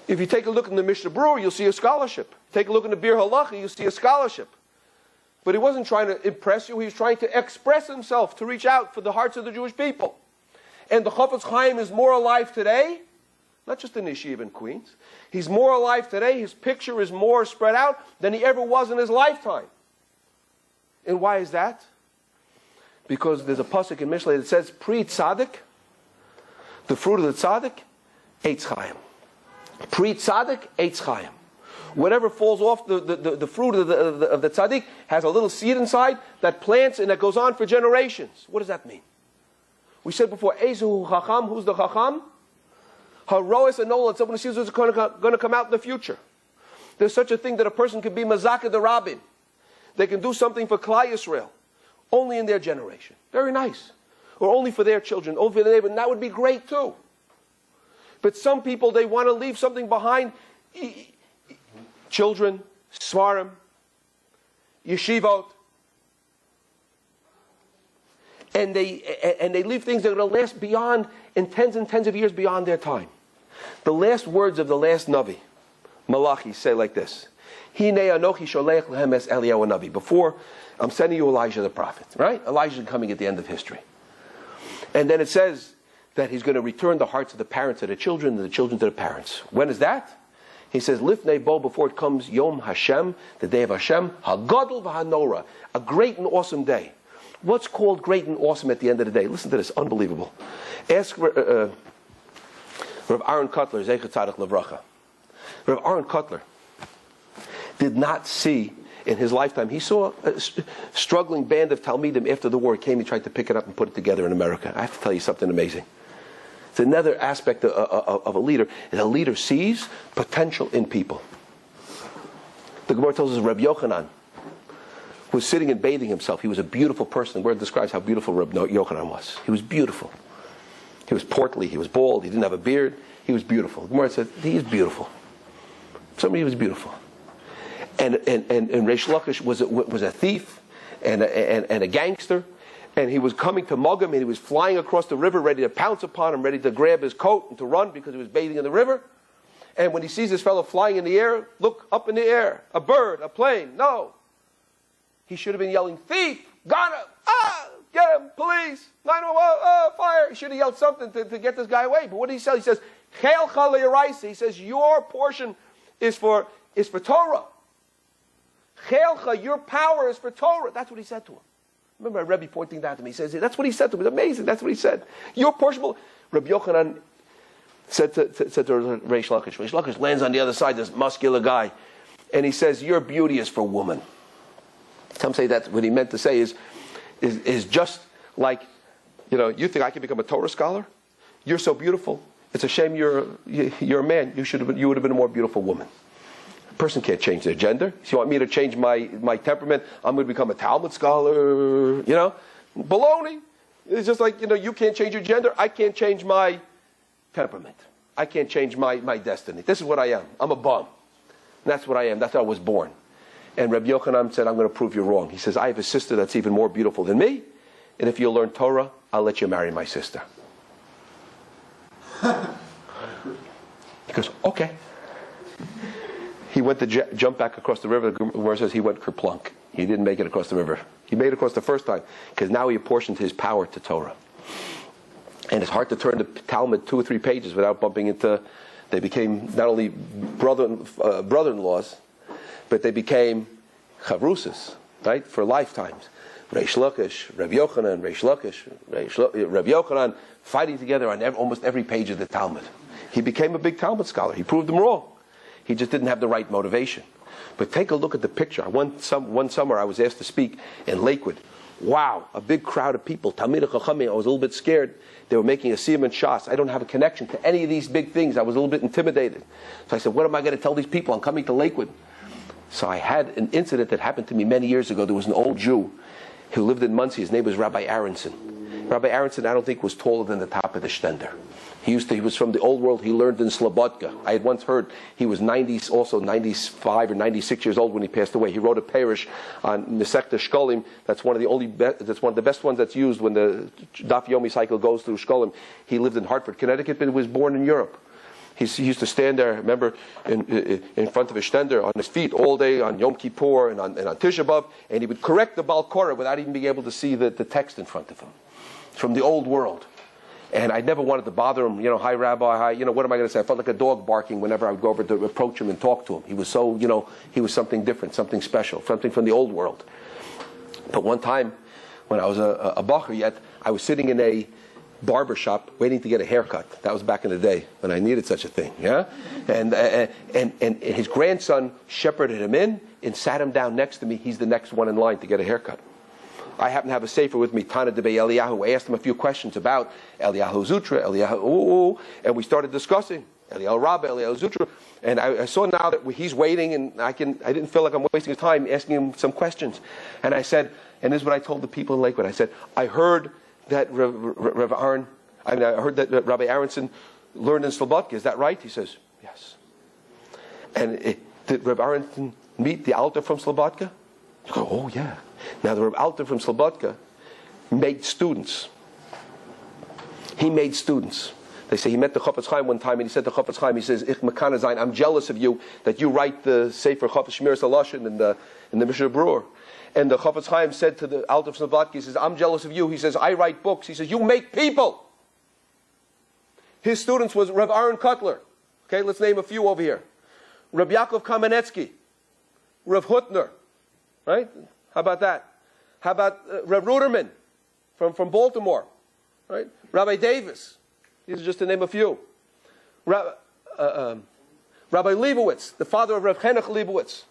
If you take a look in the Mishnah Berurah, you'll see a scholarship. Take a look in the Bir Halacha, you'll see a scholarship. But he wasn't trying to impress you, he was trying to express himself, to reach out for the hearts of the Jewish people. And the Chofetz Chaim is more alive today, not just in Yeshiva in Queens. He's more alive today, his picture is more spread out than he ever was in his lifetime. And why is that? Because there's a pasuk in Mishlei that says, Pri Tzaddik, the fruit of the Tzaddik, Eitz Chaim. Pri Tzaddik, Eitz Chaim. Whatever falls off the fruit of the Tzaddik has a little seed inside that plants and that goes on for generations. What does that mean? We said before, Ezu Chacham, who's the Chacham? Haroes and Nolan, someone who sees what's going to come out in the future. There's such a thing that a person can be Mazaka the Rabbin. They can do something for Klal Yisrael, only in their generation. Very nice. Or only for their children, only for their neighbor, and that would be great too. But some people, they want to leave something behind. Children, Svarim, Yeshivot. And they leave things that are going to last beyond, in tens and tens of years beyond their time. The last words of the last Navi, Malachi, say like this. Hinei anochi sholech lehem es Eliyahu Navi. Before, I'm sending you Elijah the prophet. Right? Elijah is coming at the end of history. And then it says that he's going to return the hearts of the parents to the children, and the children to the parents. When is that? He says, Lifnei bo, before it comes Yom Hashem, the day of Hashem, Hagadol v'hanora, a great and awesome day. What's called great and awesome at the end of the day? Listen to this, unbelievable. Ask Rav Aaron Kotler, Zecher Tzaddik Levracha. Rav Aaron Kotler did not see in his lifetime, he saw a struggling band of Talmidim after the war came, he tried to pick it up and put it together in America. I have to tell you something amazing. It's another aspect of a leader, is a leader sees potential in people. The Gemara tells us Reb Yochanan was sitting and bathing himself. He was a beautiful person. The word describes how beautiful Reb Yochanan was. He was beautiful. He was portly, he was bald, he didn't have a beard. He was beautiful. The Gemara said, he is beautiful. Somebody was beautiful. And Reish Lakish was a thief and a gangster. And he was coming to mug him, and he was flying across the river, ready to pounce upon him, ready to grab his coat and to run because he was bathing in the river. And when he sees this fellow flying in the air, look up in the air, a bird, a plane. No. He should have been yelling, thief, got him, get him, police, 911, fire. He should have yelled something to get this guy away. But what did he say? He says, Chel Chal. He says, your portion is for Torah. Chelcha, your power is for Torah. That's what he said to him. Remember a Rebbe pointing that out to me. He says, that's what he said to me. It's amazing. That's what he said. Your portion will... Rabbi Yochanan said to Reish Lakish. Reish Lakish lands on the other side, this muscular guy. And he says, your beauty is for woman. Some say that what he meant to say is just like, you think I can become a Torah scholar? You're so beautiful. It's a shame you're a man. You would have been a more beautiful woman. A person can't change their gender. If you want me to change my temperament, I'm going to become a Talmud scholar, Baloney. It's just like, you can't change your gender. I can't change my temperament. I can't change my destiny. This is what I am. I'm a bum. And that's what I am. That's how I was born. And Rabbi Yochanan said, I'm going to prove you wrong. He says, I have a sister that's even more beautiful than me. And if you'll learn Torah, I'll let you marry my sister. He goes, okay. He went to jump back across the river. The Gemara says he went kerplunk. He didn't make it across the river. He made it across the first time because now he apportioned his power to Torah. And it's hard to turn the Talmud 2 or 3 pages without bumping into. They became not only brother-in-laws, but they became chavrusas, right, for lifetimes. Reish Lakish, Reb Yochanan, Reish Lakish, Reb Yochanan, fighting together on almost every page of the Talmud. He became a big Talmud scholar. He proved them wrong. He just didn't have the right motivation. But take a look at the picture. One summer I was asked to speak in Lakewood. Wow, a big crowd of people. Talmidei Chachamim. I was a little bit scared. They were making a siyum and shas. I don't have a connection to any of these big things. I was a little bit intimidated. So I said, what am I going to tell these people? I'm coming to Lakewood. So I had an incident that happened to me many years ago. There was an old Jew who lived in Muncie. His name was Rabbi Aronson. Rabbi Aronson, I don't think, was taller than the top of the Stender. He was from the old world. He learned in Slobodka. I had once heard he was 95 or 96 years old when he passed away. He wrote a parish on Masechta Shkolim. That's one of the best ones that's used when the Daf Yomi cycle goes through Shkolim. He lived in Hartford, Connecticut, but he was born in Europe. He used to stand there, remember, in front of his Stender on his feet all day on Yom Kippur and on Tisha B'Av, and he would correct the Bal Korah without even being able to see the text in front of him. It's from the old world. And I never wanted to bother him, hi Rabbi, hi, what am I going to say? I felt like a dog barking whenever I would go over to approach him and talk to him. He was so, he was something different, something special, something from the old world. But one time, when I was a bacher yet, I was sitting in a barber shop waiting to get a haircut. That was back in the day when I needed such a thing, yeah? And his grandson shepherded him in and sat him down next to me. He's the next one in line to get a haircut. I happen to have a sefer with me, Tana Debei Eliyahu. I asked him a few questions about Eliyahu Zutra, Eliyahu, and we started discussing Eliyahu Rabbah, Eliyahu Zutra. And I saw now that he's waiting, and I didn't feel like I'm wasting his time asking him some questions. And I said, and this is what I told the people in Lakewood. I said, I heard that I heard that Rabbi Aronson learned in Slobodka. Is that right? He says, yes. And did Rabbi Aronson meet the Alter from Slobodka? You go, oh yeah. Now the Rabbi Alter from Slobodka made students. He made students. They say he met the Chofetz Chaim one time, and he said to Chofetz Chaim, he says, Ich mekana zayin, I'm jealous of you that you write the Sefer Chofetz Shmiras HaLashon in the Mishnah Berurah. And the Chofetz Chaim said to the Alter from Slobodka, he says, I'm jealous of you. He says, I write books. He says, you make people. His students was Rav Aaron Kotler. Okay, let's name a few over here. Rav Yaakov Kamenetsky, Rav Hutner, right? How about that? How about Rav Ruderman from Baltimore, right? Rabbi Davis. These are just to name a few. Rabbi Leibowitz, the father of Rav Chenuch Leibowitz.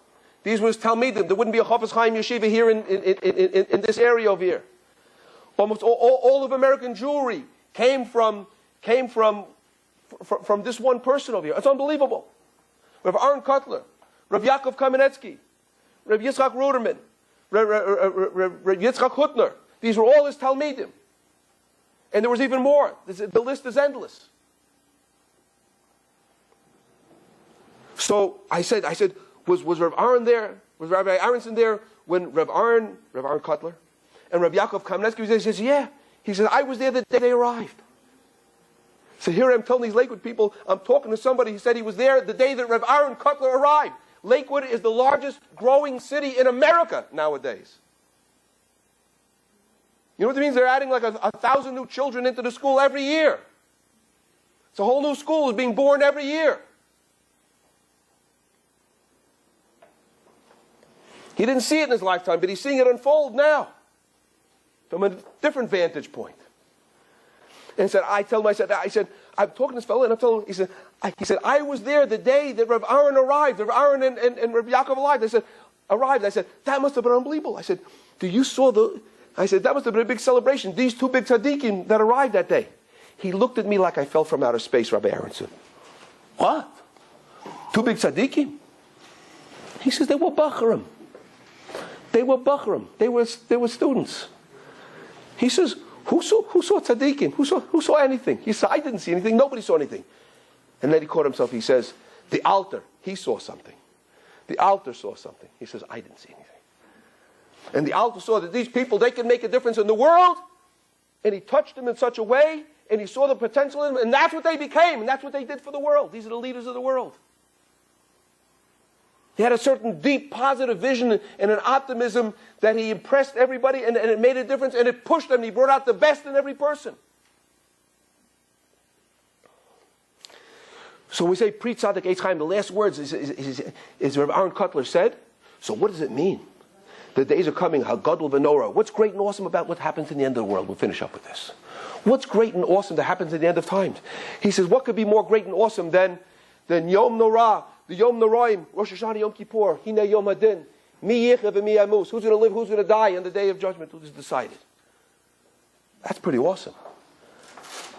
These were his Talmidim. There wouldn't be a Chofetz Chaim yeshiva here in this area over here. Almost all of American Jewry came from this one person over here. It's unbelievable. Rav Aaron Kotler, Rav Yaakov Kamenetsky, Rav Yitzchak Ruderman, Rav Yitzchak Hutner. These were all his Talmidim. And there was even more. The list is endless. So I said, was Rav Aaron there? Was Rabbi Aronson there when Rav Aaron Kotler, and Rav Yaakov Kamenetsky? He says, yeah. He says, I was there the day they arrived. So here I'm telling these Lakewood people, I'm talking to somebody who said he was there the day that Rav Aaron Kotler arrived. Lakewood is the largest growing city in America nowadays. You know what it means? They're adding like 1,000 new children into the school every year. It's a whole new school is being born every year. He didn't see it in his lifetime, but he's seeing it unfold now from a different vantage point. And said, I said, I'm talking to this fellow, and I'm telling him, he said, I was there the day that Rav Aaron arrived, Rav Aaron and Rav Yaakov arrived. I said, that must have been unbelievable. I said, that must have been a big celebration. These two big tzaddikim that arrived that day. He looked at me like I fell from outer space, Rabbi Aronson. What? Two big tzaddikim? He says, they were bacharim. They were students. He says, who saw tzaddikim? Who saw anything? He said, I didn't see anything. Nobody saw anything. And then he caught himself. He says, the Alter, he saw something. The Alter saw something. He says, I didn't see anything. And the Alter saw that these people, they can make a difference in the world. And he touched them in such a way, and he saw the potential in them, and that's what they became, and that's what they did for the world. These are the leaders of the world. He had a certain deep, positive vision and an optimism that he impressed everybody, and it made a difference, and it pushed them. He brought out the best in every person. So we say Pri Tzadik Eitz Chaim, the last words is Rabbi Aaron Kotler said. So what does it mean? The days are coming, Hagadol V'Norah. What's great and awesome about what happens in the end of the world? We'll finish up with this. What's great and awesome that happens at the end of times? He says, what could be more great and awesome than Yom Norah, the Yom Noraim, Rosh Hashanah, Yom Kippur, Hine Yom Hadin, Mi Yichah V'mi Amus. Who's going to live, who's going to die on the day of judgment? Who's decided? That's pretty awesome.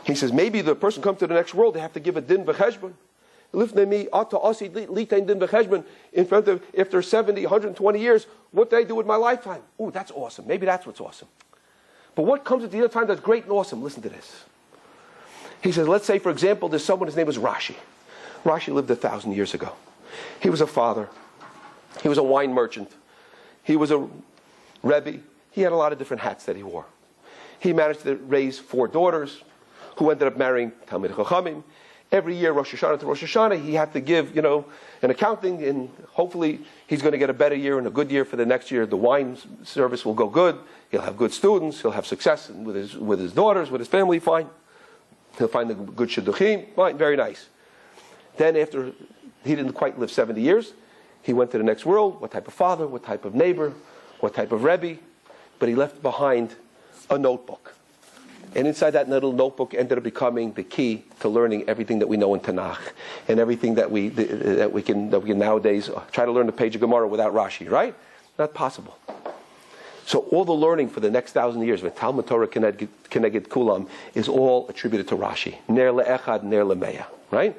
He says, maybe the person comes to the next world, they have to give a din v'cheshbon. In front of, after 70, 120 years, what did I do with my lifetime? Ooh, that's awesome. Maybe that's what's awesome. But what comes at the other time that's great and awesome? Listen to this. He says, let's say, for example, there's someone, his name was Rashi. Rashi lived 1,000 years ago. He was a father. He was a wine merchant. He was a Rebbe. He had a lot of different hats that he wore. He managed to raise 4 daughters who ended up marrying Talmid Chachamim. Every year, Rosh Hashanah to Rosh Hashanah, he had to give, an accounting, and hopefully he's going to get a better year and a good year for the next year. The wine service will go good. He'll have good students. He'll have success with his daughters, with his family. Fine. He'll find a good shidduchim. Fine, very nice. Then after he didn't quite live 70 years, he went to the next world. What type of father? What type of neighbor? What type of Rebbe? But he left behind a notebook. And inside that little notebook ended up becoming the key to learning everything that we know in Tanakh and everything that we can nowadays try to learn the page of Gemara without Rashi, right? Not possible. So all the learning for the next 1,000 years with Talmud Torah Keneged Kulam is all attributed to Rashi. Ner le'echad, ner le'meya, right?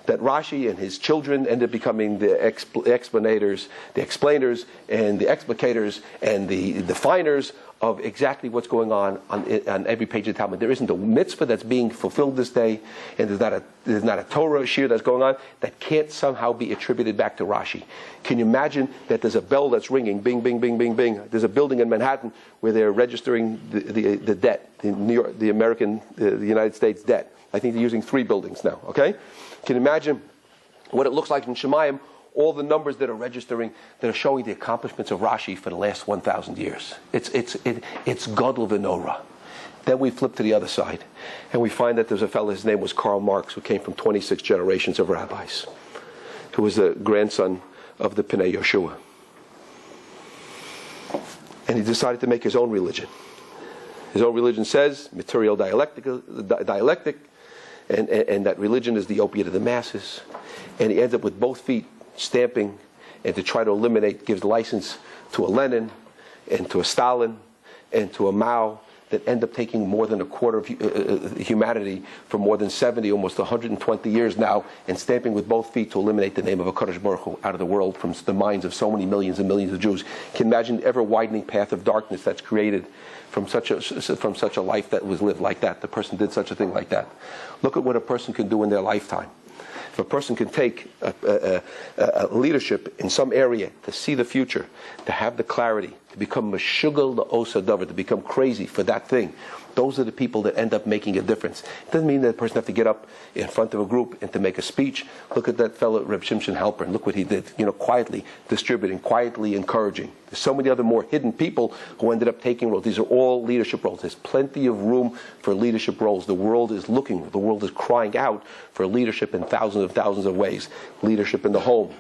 That Rashi and his children ended up becoming the explanators, the explainers, and the explicators, and the definers of exactly what's going on every page of Talmud. There isn't a mitzvah that's being fulfilled this day, and there's not a Torah shir that's going on that can't somehow be attributed back to Rashi. Can you imagine that there's a bell that's ringing, bing, bing, bing, bing, bing. There's a building in Manhattan where they're registering the debt, the United States debt. I think they're using 3 buildings now, okay? Can you imagine what it looks like in Shemayim, all the numbers that are registering, that are showing the accomplishments of Rashi for the last 1,000 years. It's Gadol V'Norah. Then we flip to the other side, and we find that there's a fellow, his name was Karl Marx, who came from 26 generations of rabbis, who was the grandson of the Pnei Yeshua. And he decided to make his own religion. His own religion says, material dialectic, and that religion is the opiate of the masses. And he ends up with both feet stamping, and to try to eliminate, gives license to a Lenin and to a Stalin and to a Mao that end up taking more than a quarter of humanity for more than 70, almost 120 years now, and stamping with both feet to eliminate the name of HaKadosh Baruch Hu out of the world from the minds of so many millions and millions of Jews. Can you imagine the ever-widening path of darkness that's created from such a life that was lived like that? The person did such a thing like that. Look at what a person can do in their lifetime. If a person can take a leadership in some area to see the future, to have the clarity, to become meshugal l'osa davar, to become crazy for that thing, those are the people that end up making a difference. It doesn't mean that the person has to get up in front of a group and to make a speech. Look at that fellow, Reb Shimshon Halpern. Look what he did. Quietly distributing, quietly encouraging. There's so many other more hidden people who ended up taking roles. These are all leadership roles. There's plenty of room for leadership roles. The world is looking, the world is crying out for leadership in thousands of ways. Leadership in the home,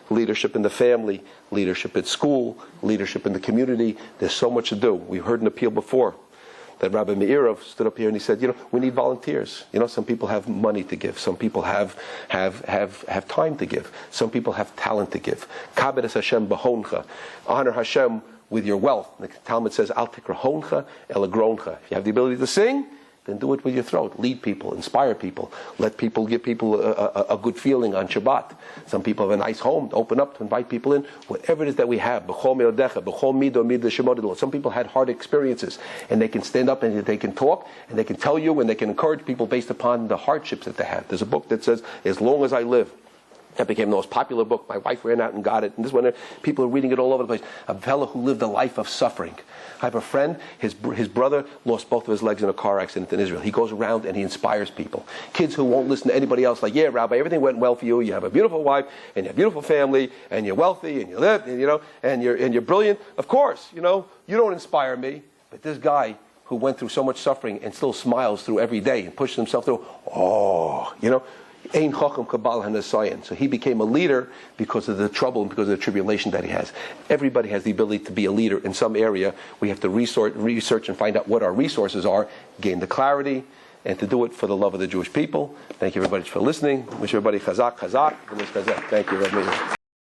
leadership in the family, leadership at school, leadership in the community. There's so much to do. We've heard an appeal before that Rabbi Meirov stood up here and he said, we need volunteers. Some people have money to give. Some people have time to give. Some people have talent to give. Kabed es Hashem b'honcha. Honor Hashem with your wealth. The Talmud says, Al tikra honcha el agroncha. If you have the ability to sing, then do it with your throat. Lead people, inspire people, give people a good feeling on Shabbat. Some people have a nice home to open up to invite people in. Whatever it is that we have, some people had hard experiences, and they can stand up and they can talk and they can tell you and they can encourage people based upon the hardships that they had. There's a book that says, As Long as I Live. That became the most popular book. My wife ran out and got it. And this one, people are reading it all over the place. A fellow who lived a life of suffering. I have a friend, his brother lost both of his legs in a car accident in Israel. He goes around and he inspires people. Kids who won't listen to anybody else, like, yeah, Rabbi, everything went well for you. You have a beautiful wife, and you have a beautiful family, and you're wealthy, and you live, and you're brilliant. Of course, you don't inspire me. But this guy who went through so much suffering and still smiles through every day and pushes himself through, Ein chacham kabal hanasayan. So he became a leader because of the trouble and because of the tribulation that he has. Everybody has the ability to be a leader in some area. We have to research and find out what our resources are, gain the clarity, and to do it for the love of the Jewish people. Thank you, everybody, for listening. Wish everybody chazak. Thank you, Rabbi.